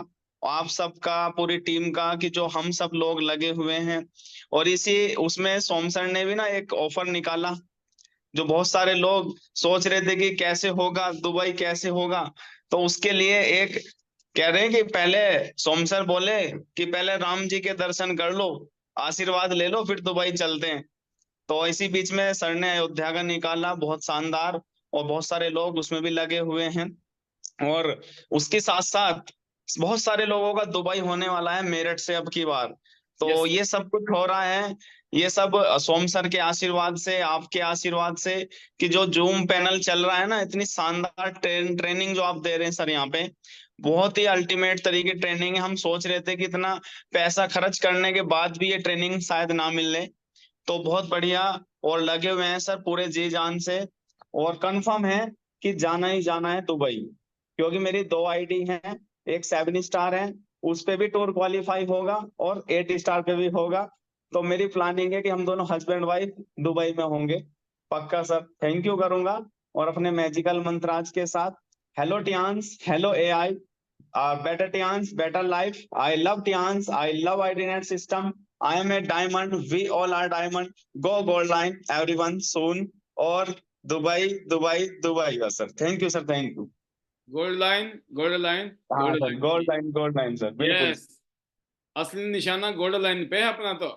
आप सबका, पूरी टीम का, कि जो हम सब लोग लगे हुए हैं। और इसी उसमें सोम सर ने भी ना एक ऑफर निकाला, जो बहुत सारे लोग सोच रहे थे कि कैसे होगा दुबई, कैसे होगा। तो उसके लिए एक कह रहे हैं कि पहले सोम सर बोले कि पहले राम जी के दर्शन कर लो, आशीर्वाद ले लो, फिर दुबई चलते हैं। तो इसी बीच में सर ने अयोध्या का निकाला, बहुत शानदार, और बहुत सारे लोग उसमें भी लगे हुए हैं। और उसके साथ साथ बहुत सारे लोगों का दुबई होने वाला है मेरठ से अब की बार। तो Yes. ये सब कुछ हो रहा है, ये सब सोम सर के आशीर्वाद से, आपके आशीर्वाद से, कि जो जूम पैनल चल रहा है ना, इतनी शानदार ट्रेनिंग जो आप दे रहे हैं सर यहाँ पे, बहुत ही अल्टीमेट तरीके ट्रेनिंग है। हम सोच रहे थे कि इतना पैसा खर्च करने के बाद भी ये ट्रेनिंग शायद ना मिलने, तो बहुत बढ़िया। और लगे हुए हैं सर पूरे जी जान से, और कंफर्म है कि जाना ही जाना है दुबई। क्योंकि मेरी 2 आईडी हैं, एक 7 स्टार है, उस पे भी टूर क्वालिफाई होगा, और 8 स्टार पे भी होगा। तो मेरी प्लानिंग है कि हम दोनों हस्बैंड वाइफ दुबई में होंगे, पक्का सर। थैंक यू करूंगा, और अपने मैजिकल मंत्राज के साथ, hello Tiens, hello AI, better Tians, better life. I love Tians. I love IDNet system. I am a diamond. We all are diamond. Go gold line, everyone soon. और दुबई दुबई दुबई बस sir. Thank you sir, thank you. Gold line, gold line, हाँ gold sir, line. Gold line sir, बिल्कुल। यस, असली निशाना गोल्ड लाइन पे है अपना तो।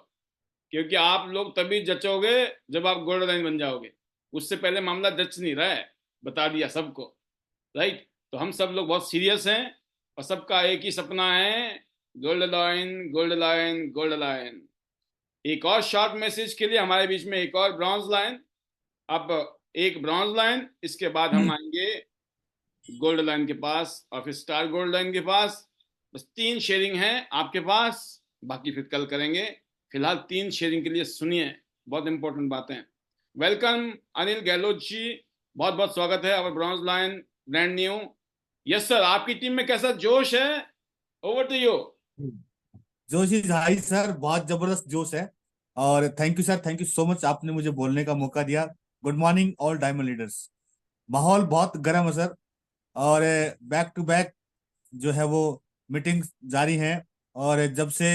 क्योंकि आप लोग तभी जचोगे जब आप गोल्ड लाइन बन जाओगे, उससे पहले मामला जच नहीं रहा है, बता दिया सबको। राइट, तो हम सब लोग बहुत सीरियस हैं, और सबका एक ही सपना है, gold line, gold line, gold line. एक और शॉर्ट मैसेज के लिए हमारे बीच में एक और ब्रॉन्ज लाइन। अब एक ब्रॉन्ज लाइन, इसके बाद हम आएंगे गोल्ड लाइन के पास, और फिर स्टार गोल्ड लाइन के पास। बस 3 शेयरिंग है आपके पास, बाकी फिर कल करेंगे। फिलहाल 3 शेयरिंग के लिए सुनिए, बहुत इंपॉर्टेंट बातें। वेलकम अनिल गहलोत जी, बहुत बहुत स्वागत है और bronze line brand new. Yes sir, आपकी टीम में कैसा जोश है? Over to you. जोश इज हाई सर, बहुत जबरदस्त जोश है। और thank you sir, thank you so much, आपने मुझे बोलने का मौका दिया। Good morning all diamond leaders. माहौल बहुत गर्म है सर, और बैक टू बैक जो है वो मीटिंग जारी है। और जब से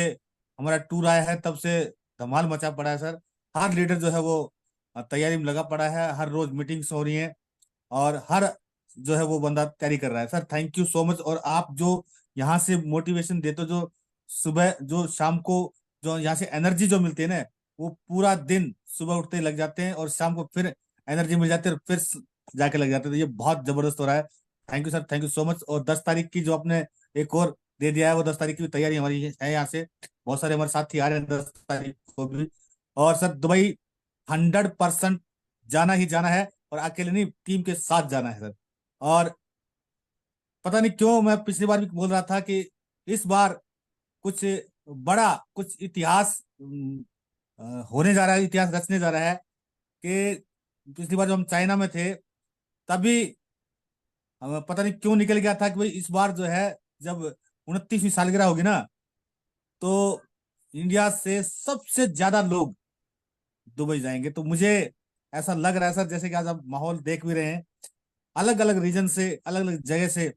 हमारा टूर आया है तब से धमाल मचा पड़ा है सर। हर लीडर जो है वो तैयारी में लगा पड़ा है, हर रोज मीटिंग्स हो रही हैं और हर जो है वो बंदा तैयारी कर रहा है। Sir thank you so much. और आप जो यहाँ से मोटिवेशन देते हो, जो सुबह जो शाम को जो यहाँ से एनर्जी जो मिलती है ना, वो पूरा दिन सुबह उठते ही लग जाते हैं और शाम को फिर एनर्जी मिल जाती है और फिर जाके लग जाते हैं। तो ये बहुत जबरदस्त हो रहा है। Thank you sir, thank you so much. और 10 तारीख की जो आपने एक और दे दिया है, वो 10 तारीख की भी तैयारी हमारी है यहाँ से। बहुत सारे हमारे साथी आ रहे हैं 10 तारीख को भी। और सर दुबई 100% जाना ही जाना है, और अकेले नहीं, टीम के साथ जाना है सर। और पता नहीं क्यों मैं पिछली बार भी बोल रहा था कि इस बार कुछ बड़ा, कुछ इतिहास होने जा रहा है, इतिहास रचने जा रहा है। कि पिछली बार जब हम चाइना में थे तभी हमें पता नहीं क्यों निकल गया था कि भाई इस बार जो है जब 29वीं सालगिरह होगी ना, तो इंडिया से सबसे ज्यादा लोग दुबई जाएंगे। तो मुझे ऐसा लग रहा है सर, जैसे कि आज आप माहौल देख भी रहे हैं, अलग अलग रीजन से, अलग अलग जगह से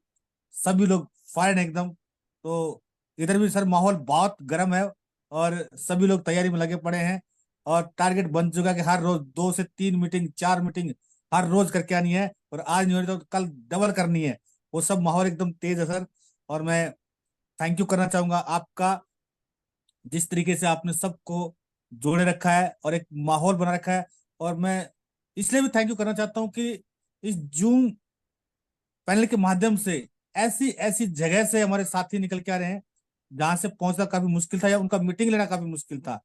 सभी लोग फायर हैं एकदम। तो इधर भी सर माहौल बहुत गर्म है और सभी लोग तैयारी में लगे पड़े हैं। और टारगेट बन चुका है कि हर रोज 2 से 3 मीटिंग, 4 मीटिंग हर रोज करके आनी है, और आज नहीं हो रही तो कल डबल करनी है। वो सब माहौल एकदम तेज है सर। और मैं थैंक यू करना चाहूंगा आपका, जिस तरीके से आपने सबको जोड़े रखा है और एक माहौल बना रखा है। और मैं इसलिए भी थैंक यू करना चाहता हूँ कि इस जूम पैनल के माध्यम से ऐसी ऐसी जगह से हमारे साथी निकल के आ रहे हैं जहां से पहुंचना काफी मुश्किल था, या उनका मीटिंग लेना काफी मुश्किल था।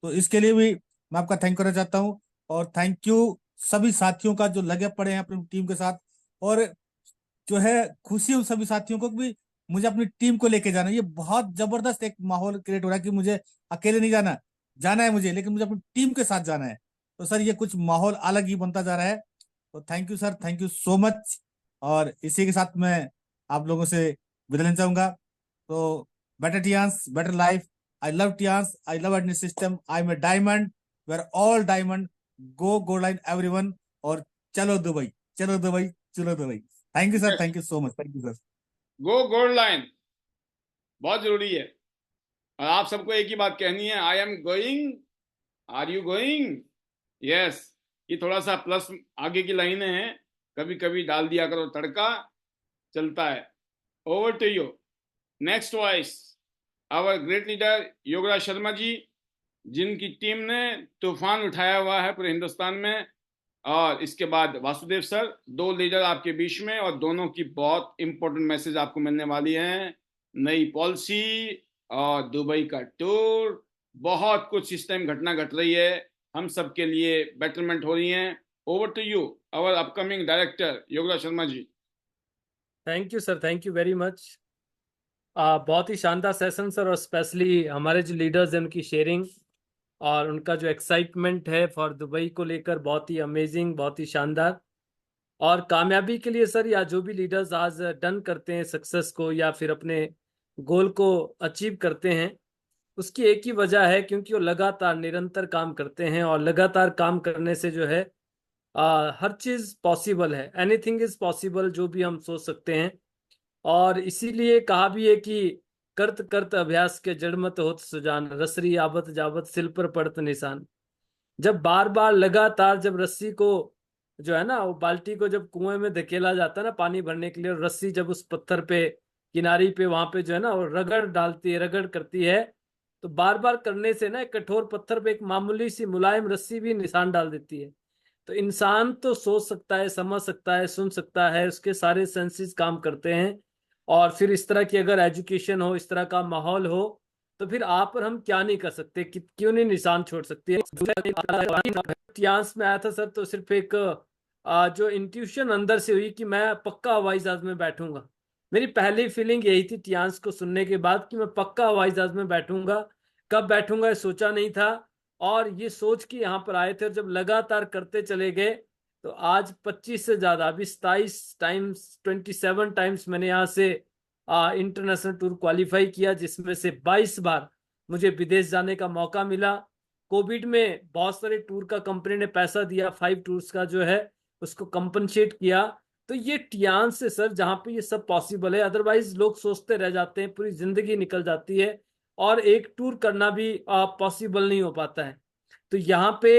तो इसके लिए भी मैं आपका थैंक करना चाहता हूँ। और थैंक यू सभी साथियों का जो लगे पड़े हैं अपनी टीम के साथ। और जो है खुशी उन सभी साथियों को भी, मुझे अपनी टीम को लेके जाना है। ये बहुत जबरदस्त एक माहौल क्रिएट हो रहा है कि मुझे अकेले नहीं जाना, जाना है मुझे, लेकिन मुझे अपनी टीम के साथ जाना है। तो सर ये कुछ माहौल अलग ही बनता जा रहा है। तो thank you sir, thank you so much. और इसी के साथ मैं आप लोगों से विदा लेना चाहूंगा। तो better Tiens, better life. I love Tiens, I love identity system, I am a diamond, we're all diamond, go go line everyone. और चलो दुबई, चलो दुबई, चलो Dubai. Thank you sir, thank you so much, thank you sir. Go gold line बहुत जरूरी है। और आप सबको एक ही बात कहनी है, I am going, are you going? Yes. ये थोड़ा सा प्लस आगे की लाइनें हैं, कभी कभी डाल दिया करो तड़का, चलता है। Over to you, next voice, our great leader Yograj Sharma ji, जिनकी टीम ने तूफान उठाया हुआ है पूरे हिंदुस्तान में। और इसके बाद वासुदेव सर, 2 लीडर आपके बीच में, और दोनों की बहुत इंपॉर्टेंट मैसेज आपको मिलने वाली है। नई पॉलिसी और दुबई का टूर, बहुत कुछ इस टाइम घटना घट रही है, हम सब के लिए बेटरमेंट हो रही है। Over to you our upcoming director Yograj Sharma ji. Thank you sir, thank you very much. बहुत ही शानदार सेशन सर, और स्पेशली हमारे जो लीडर्स हैं उनकी शेयरिंग और उनका जो एक्साइटमेंट है फॉर दुबई को लेकर, बहुत ही अमेजिंग, बहुत ही शानदार। और कामयाबी के लिए सर, या जो भी लीडर्स आज डन करते हैं सक्सेस को या फिर अपने गोल को अचीव करते हैं, उसकी एक ही वजह है, क्योंकि वो लगातार निरंतर काम करते हैं। और लगातार काम करने से जो है हर चीज पॉसिबल है, एनीथिंग इज पॉसिबल, जो भी हम सोच सकते हैं। और इसीलिए कहा भी है कि करत करत अभ्यास के जड़ मत होत सुजान, रसरी आबत जाबत सिल पर पड़त निशान। जब बार बार लगातार जब रस्सी को जो है ना, वो बाल्टी को जब कुएं में धकेला जाता है ना पानी भरने के लिए, और रस्सी जब उस पत्थर पे किनारी पे वहां पे जो है ना वो रगड़ डालती है, रगड़ करती है, तो बार बार करने से ना एक कठोर पत्थर पे एक मामूली सी मुलायम रस्सी भी निशान डाल देती है। तो इंसान तो सोच सकता है, समझ सकता है, सुन सकता है, उसके सारे सेंसेस काम करते हैं। और फिर इस तरह की अगर एजुकेशन हो, इस तरह का माहौल हो, तो फिर आप और हम क्या नहीं कर सकते, क्यों नहीं निशान छोड़ सकते। इतिहास में आया था सर, तो सिर्फ एक जो इंट्यूशन अंदर से हुई कि मैं पक्का हवाई जहाज में बैठूंगा। मेरी पहली फीलिंग यही थी टियांस को सुनने के बाद कि मैं पक्का हवाई जहाज में बैठूंगा। कब बैठूंगा ये सोचा नहीं था, और ये सोच के यहाँ पर आए थे। और जब लगातार करते चले गए तो आज 25 से ज्यादा, अभी 27 टाइम्स, 27 टाइम्स मैंने यहाँ से इंटरनेशनल टूर क्वालिफाई किया, जिसमें से 22 बार मुझे विदेश जाने का मौका मिला। कोविड में बहुत सारे टूर का कंपनी ने पैसा दिया, 5 टूर्स का जो है उसको कंपनसेट किया। तो ये टियांस से सर, जहाँ पे ये सब पॉसिबल है, अदरवाइज लोग सोचते रह जाते हैं, पूरी जिंदगी निकल जाती है और एक टूर करना भी पॉसिबल नहीं हो पाता है। तो यहाँ पे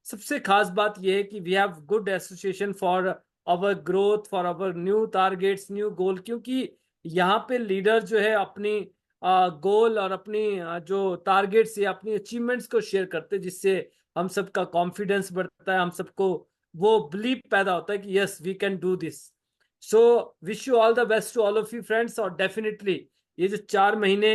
सबसे खास बात यह है कि we have good association for our growth, for our new targets, new goal, क्योंकि यहाँ पे लीडर जो है अपनी गोल और अपनी जो टारगेट्स या अपनी अचीवमेंट्स को शेयर करते हैं, जिससे हम सबका कॉन्फिडेंस बढ़ता है, हम सबको वो बिलीव पैदा होता है कि yes we can do this. So wish you all the best to all of you friends. और डेफिनेटली ये जो 4 महीने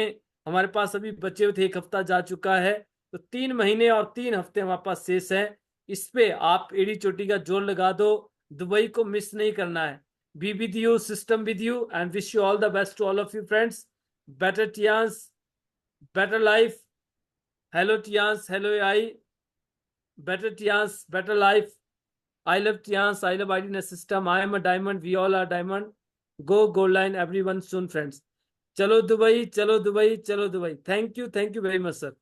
हमारे पास अभी बचे हुए थे, 1 हफ्ता जा चुका है, तो 3 महीने और 3 हफ्ते हमारे पास शेष है। इस पे आप एड़ी चोटी का जोर लगा दो, दुबई को मिस नहीं करना है। Be with you, system with you, and wish you all the best to all of you friends. Better Tiens, better life. Hello Tians, hello AI. Better Tians, better life. I love Tians, I love IDNet system. I am a diamond, we all are diamond. Go gold line everyone soon friends. चलो दुबई, चलो दुबई, चलो Dubai. Thank you very much sir.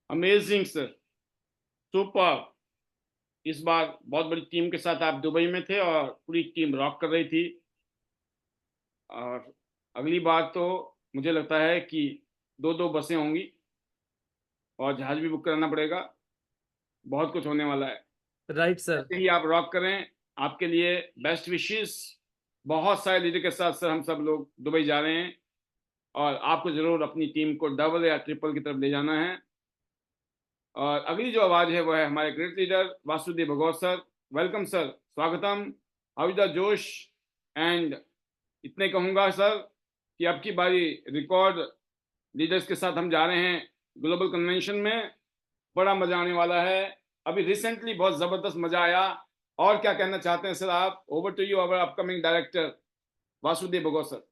Amazing sir, super. इस बार बहुत बड़ी टीम के साथ आप दुबई में थे और पूरी टीम रॉक कर रही थी। और अगली बार तो मुझे लगता है कि 2-2 बसें होंगी और जहाज भी बुक कराना पड़ेगा। बहुत कुछ होने वाला है। Right sir. ऐसे ही आप रॉक करें। आपके लिए बेस्ट विशेस। बहुत सारे लीडर के साथ सर हम सब लोग दुबई जा रहे हैं और आपको जरूर अपनी टीम को डबल या ट्रिपल की तरफ ले जाना है। और अगली जो आवाज है वो है हमारे great leader Vasudev Bhagwat sir. Welcome sir, स्वागतम। हाउ इज द जोश? एंड इतने कहूंगा सर कि अब की बारी रिकॉर्ड लीडर्स के साथ हम जा रहे हैं ग्लोबल कन्वेंशन में। बड़ा मजा आने वाला है। अभी रिसेंटली बहुत जबरदस्त मजा आया। और क्या कहना चाहते हैं सर आप? Over to you our upcoming director Vasudev Bhagwat sir.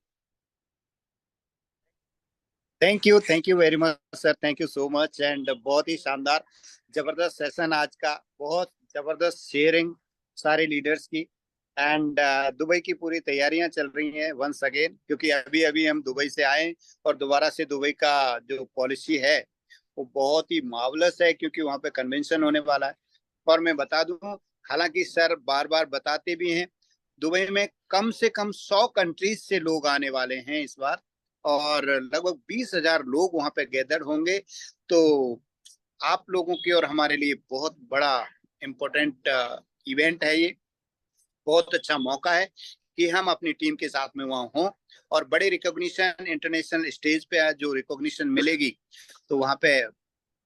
Thank you very much sir, thank you so much. And बहुत ही शानदार जबरदस्त सेशन आज का, बहुत जबरदस्त शेयरिंग सारे लीडर्स की। एंड दुबई की पूरी तैयारियां चल रही हैं वंस अगेन, क्योंकि अभी अभी हम दुबई से आए और दोबारा से दुबई का जो पॉलिसी है वो बहुत ही मार्वलस है, क्योंकि वहाँ पे कन्वेंशन होने वाला है। और मैं बता दूं, हालांकि सर बार बार बताते भी हैं, दुबई में कम से कम 100 कंट्रीज से लोग आने वाले हैं इस बार, और लगभग 20,000 लोग वहां पे गैदर होंगे। तो आप लोगों की और हमारे लिए बहुत बड़ा इम्पोर्टेंट इवेंट है ये। बहुत अच्छा मौका है कि हम अपनी टीम के साथ में वहां हों और बड़े रिकॉग्निशन इंटरनेशनल स्टेज पे जो रिकॉग्निशन मिलेगी, तो वहां पे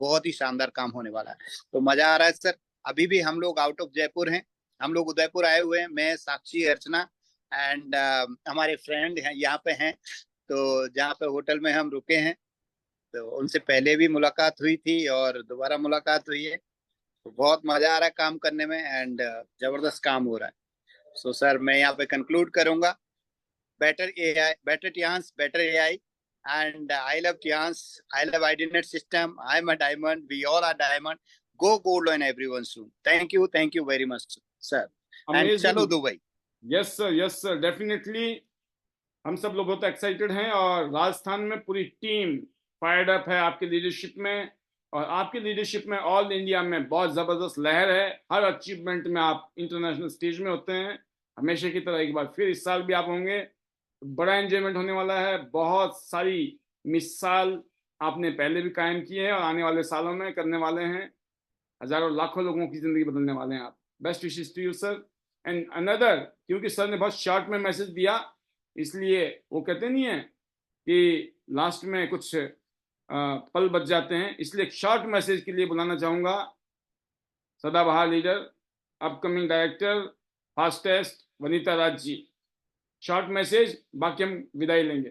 बहुत ही शानदार काम होने वाला है। तो मजा आ रहा है सर। अभी भी हम लोग आउट ऑफ जयपुर हैं, हम लोग उदयपुर आए हुए हैं। मैं, साक्षी, अर्चना एंड हमारे फ्रेंड हैं यहाँ पे हैं। तो जहाँ पे होटल में हम रुके हैं, तो उनसे पहले भी मुलाकात हुई थी और दोबारा मुलाकात हुई है। तो बहुत मजा आ रहा है काम करने में एंड जबरदस्त काम हो रहा है। सो सर मैं यहाँ पे कंक्लूड करूंगा। Better AI, better Tiens, better AI, and I love Tians, I love IDNet system, I'm a diamond, we all are diamond. Go gold on everyone soon. Thank you very much sir. And चलो दुबई। Yes sir, definitely. हम सब लोग बहुत एक्साइटेड हैं और राजस्थान में पूरी टीम फायर्ड अप है आपकी लीडरशिप में। और आपकी लीडरशिप में ऑल इंडिया में बहुत ज़बरदस्त लहर है। हर अचीवमेंट में आप इंटरनेशनल स्टेज में होते हैं, हमेशा की तरह। एक बार फिर इस साल भी आप होंगे। बड़ा एंजॉयमेंट होने वाला है। बहुत सारी मिसाल आपने पहले भी कायम की है और आने वाले सालों में करने वाले हैं। हजारों लाखों लोगों की जिंदगी बदलने वाले हैं आप। Best wishes to you sir. And another, क्योंकि सर ने बहुत शॉर्ट में मैसेज दिया, इसलिए वो कहते नहीं है कि लास्ट में कुछ पल बच जाते हैं, इसलिए एक शॉर्ट मैसेज के लिए बुलाना चाहूंगा सदाबहार leader, upcoming director fastest, Vanita Raj ji. Short message, बाकी हम विदाई लेंगे।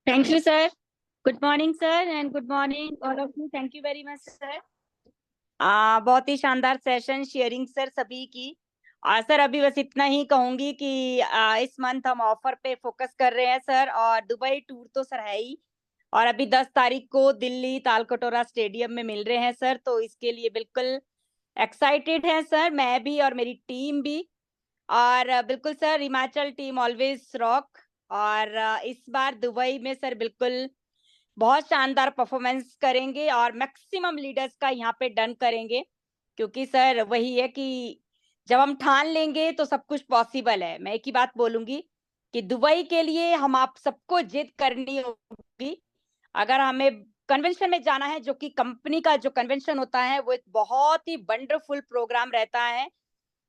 Thank you sir. Good morning sir and good morning all of you. Thank you very much sir. बहुत ही शानदार सेशन शेयरिंग सर सभी की। सर अभी बस इतना ही कहूंगी कि इस मंथ हम ऑफर पे फोकस कर रहे हैं सर, और दुबई टूर तो सर है ही, और अभी 10 तारीख को दिल्ली तालकटोरा स्टेडियम में मिल रहे हैं सर। तो इसके लिए बिल्कुल एक्साइटेड है सर, मैं भी और मेरी टीम भी। और बिल्कुल sir, Himachal team always rock. और इस बार दुबई में सर बिल्कुल बहुत शानदार परफॉर्मेंस करेंगे और मैक्सिमम लीडर्स का यहाँ पे डन करेंगे, क्योंकि सर वही है कि जब हम ठान लेंगे तो सब कुछ पॉसिबल है। मैं एक ही बात बोलूंगी कि दुबई के लिए हम आप सबको जिद करनी होगी। अगर हमें कन्वेंशन में जाना है, जो कि कंपनी का जो कन्वेंशन होता है वो एक बहुत ही वंडरफुल प्रोग्राम रहता है,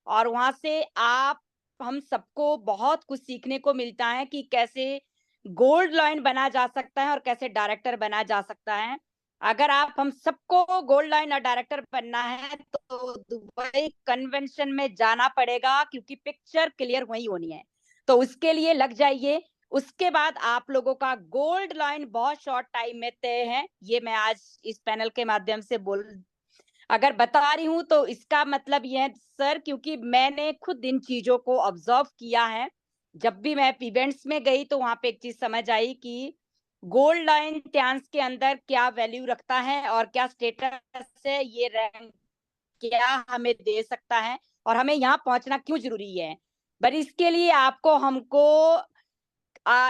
और वहां से आप हम सबको बहुत कुछ सीखने को मिलता है कि कैसे गोल्ड लॉइन बना जा सकता है और कैसे डायरेक्टर बना जा सकता है। अगर आप हम सबको गोल्ड लाइन और डायरेक्टर बनना है तो दुबई कन्वेंशन में जाना पड़ेगा, क्योंकि पिक्चर क्लियर वही होनी है। तो उसके लिए लग जाइए। उसके बाद आप लोगों का गोल्ड लाइन बहुत शॉर्ट टाइम में तय है। ये मैं आज इस पैनल के माध्यम से अगर बता रही हूँ तो इसका मतलब ये है सर, क्योंकि मैंने खुद इन चीजों को ऑब्जर्व किया है। जब भी मैं इवेंट्स में गई तो वहां पे एक चीज समझ आई कि गोल्ड लाइन ट्यांस के अंदर क्या वैल्यू रखता है और क्या स्टेटस है, ये रैंक क्या हमें दे सकता है और हमें यहाँ पहुंचना क्यों जरूरी है। पर इसके लिए आपको हमको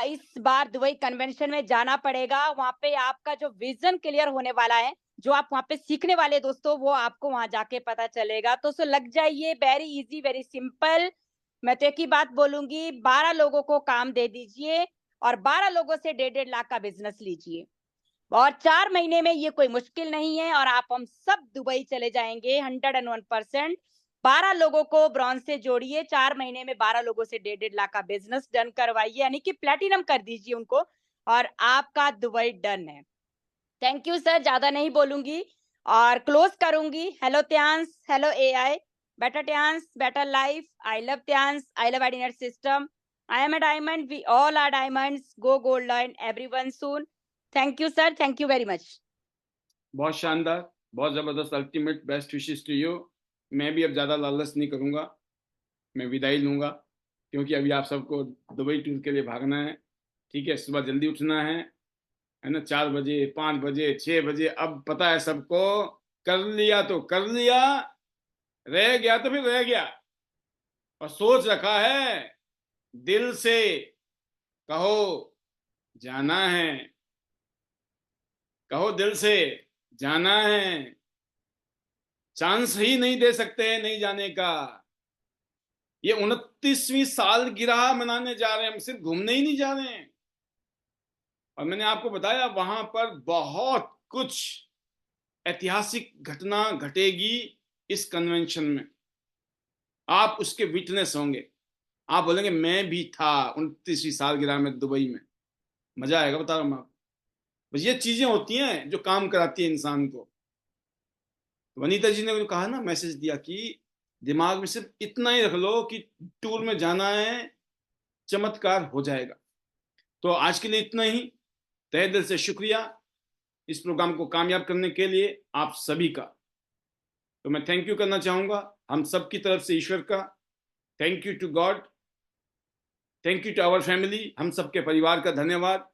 इस बार दुबई कन्वेंशन में जाना पड़ेगा। वहां पे आपका जो विजन क्लियर होने वाला है, जो आप वहां पे सीखने वाले दोस्तों, वो आपको वहां जाके पता चलेगा। तो लग जाइए, वेरी इजी, वेरी सिंपल। मैं तो एक ही बात बोलूंगी, 12 लोगों को काम दे दीजिए और 12 लोगों से 1.5 लाख का बिजनेस लीजिए, और 4 महीने में ये कोई मुश्किल नहीं है और आप हम सब दुबई चले जाएंगे 101%। 12 लोगों को ब्रॉन्ज से जोड़िए, 4 महीने में 12 लोगों से 1.5 लाख का बिजनेस डन करवाइए, यानी कि प्लेटिनम कर दीजिए उनको, और आपका दुबई डन है। थैंक यू सर, ज्यादा नहीं बोलूंगी और क्लोज करूंगी। Hello Tiens, hello AI, better Tiens, better life. I love Tiens, I love ID net system. I am a diamond, we all are diamonds. Go gold line everyone soon. Thank you sir, thank you very much. बहुत शानदार, बहुत जबरदस्त, ultimate best wishes to you. मैं भी अब ज्यादा लालच नहीं करूंगा, मैं विदाई लूंगा, क्योंकि अभी आप सबको दुबई टूर के लिए भागना है। ठीक है, सुबह जल्दी उठना है ना, 4 बजे, 5 बजे, 6 बजे। अब पता है सबको, कर लिया तो कर लिया, रह गया तो फिर रह गया। और सोच रखा है, दिल से कहो जाना है, कहो दिल से जाना है। चांस ही नहीं दे सकते नहीं जाने का। ये 29वीं सालगिरह मनाने जा रहे हैं, हम सिर्फ घूमने ही नहीं जा रहे हैं। और मैंने आपको बताया वहां पर बहुत कुछ ऐतिहासिक घटना घटेगी इस कन्वेंशन में। आप उसके विटनेस होंगे, आप बोलेंगे मैं भी था 29वीं सालगिरह में दुबई में। मजा आएगा, बता रहा हूं मैं आपको। बस ये चीजें होती हैं जो काम कराती है इंसान को। वनीता जी ने जो कहा ना, मैसेज दिया कि दिमाग में सिर्फ इतना ही रख लो कि टूर में जाना है, चमत्कार हो जाएगा। तो आज के लिए इतना ही। तहे दिल से शुक्रिया इस प्रोग्राम को कामयाब करने के लिए आप सभी का। तो मैं थैंक यू करना चाहूंगा हम सब की तरफ से, ईश्वर का। Thank you to God, thank you to our family, हम सबके परिवार का धन्यवाद।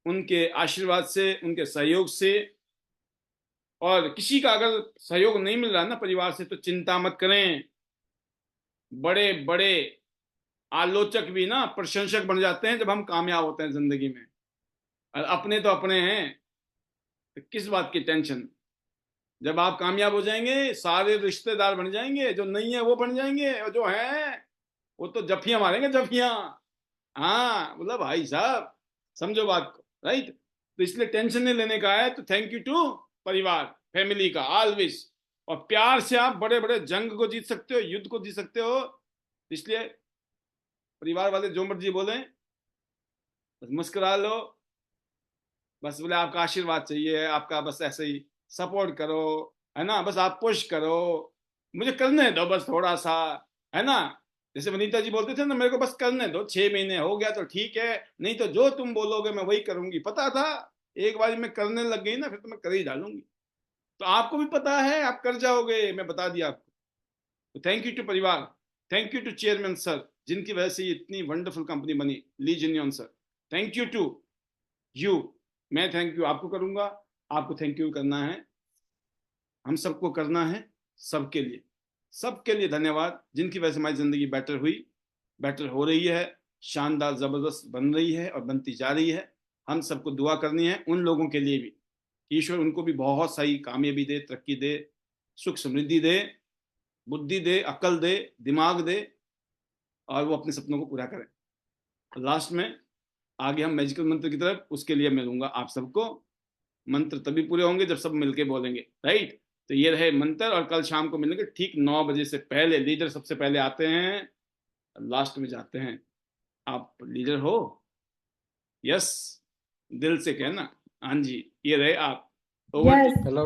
उनके आशीर्वाद से, उनके सहयोग से, और किसी का अगर सहयोग नहीं मिल रहा ना परिवार से, तो चिंता मत करें। बड़े बड़े आलोचक भी ना प्रशंसक बन जाते हैं जब हम कामयाब होते हैं जिंदगी में। और अपने तो अपने हैं, तो किस बात की टेंशन। जब आप कामयाब हो जाएंगे, सारे रिश्तेदार बन जाएंगे, जो नहीं है वो बन जाएंगे, और जो है वो तो जफियां मारेंगे, जफियां। हाँ मतलब भाई साहब, समझो बात को, राइट। तो इसलिए टेंशन नहीं लेने का है। तो थैंक यू टू परिवार, फैमिली का ऑलवेज। और प्यार से आप बड़े बड़े जंग को जीत सकते हो, युद्ध को जीत सकते हो। इसलिए परिवार वाले जो मर्जी बोले, बस मुस्कुरा लो। बस बोले आपका आशीर्वाद चाहिए, आपका बस ऐसे ही सपोर्ट करो, है ना। बस आप पुश करो, मुझे करने दो बस थोड़ा सा, है ना। जैसे वनीता जी बोलते थे ना, मेरे को बस करने दो, 6 महीने हो गया तो ठीक है, नहीं तो जो तुम बोलोगे मैं वही करूंगी। पता था एक बार मैं करने लग गई ना, फिर तो मैं कर ही डालूंगी। तो आपको भी पता है, आप कर जाओगे, मैं बता दिया आपको। तो थैंक यू टू परिवार, thank you to chairman sir, जिनकी वजह से इतनी वंडरफुल कंपनी बनी, लीज यूनियन sir. Thank you to you, मैं थैंक यू आपको करूंगा, आपको थैंक यू करना है, हम सबको करना है, सबके लिए, सबके लिए धन्यवाद, जिनकी वजह से हमारी जिंदगी बेटर हुई, बेटर हो रही है, शानदार जबरदस्त बन रही है और बनती जा रही है। हम सबको दुआ करनी है उन लोगों के लिए भी, ईश्वर उनको भी बहुत सारी कामयाबी दे, तरक्की दे, सुख समृद्धि दे, बुद्धि दे, अकल दे, दिमाग दे, और वो अपने सपनों को पूरा करें। लास्ट में आगे हम मैजिकल मंत्र की तरफ, उसके लिए मिलूंगा आप सबको। मंत्र तभी पूरे होंगे जब सब मिलके बोलेंगे, राइट? तो ये रहे मंत्र, और कल शाम को मिलेंगे ठीक 9 बजे से पहले। लीडर सबसे पहले आते हैं, लास्ट में जाते हैं। आप लीडर हो? यस, दिल से कहना। हाँ जी, ये रहे आप। हेलो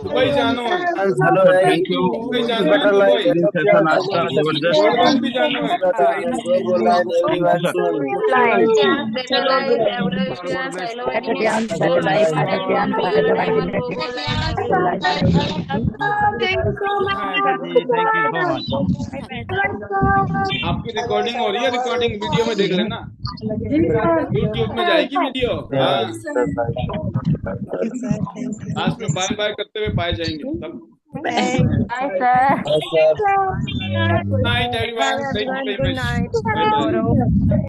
दुबई जानो है, थैंक यू। दुबई जानो है, सेशन आज का जबरदस्त। भी जानो है। आपकी रिकॉर्डिंग हो रही है, रिकॉर्डिंग वीडियो में देख लेना, यूट्यूब में जाएगी वीडियो। हाँ, लास्ट में बाय बाय करते हुए पाए जाएंगे सब। Good night everyone. Thank you very much. Bye bye.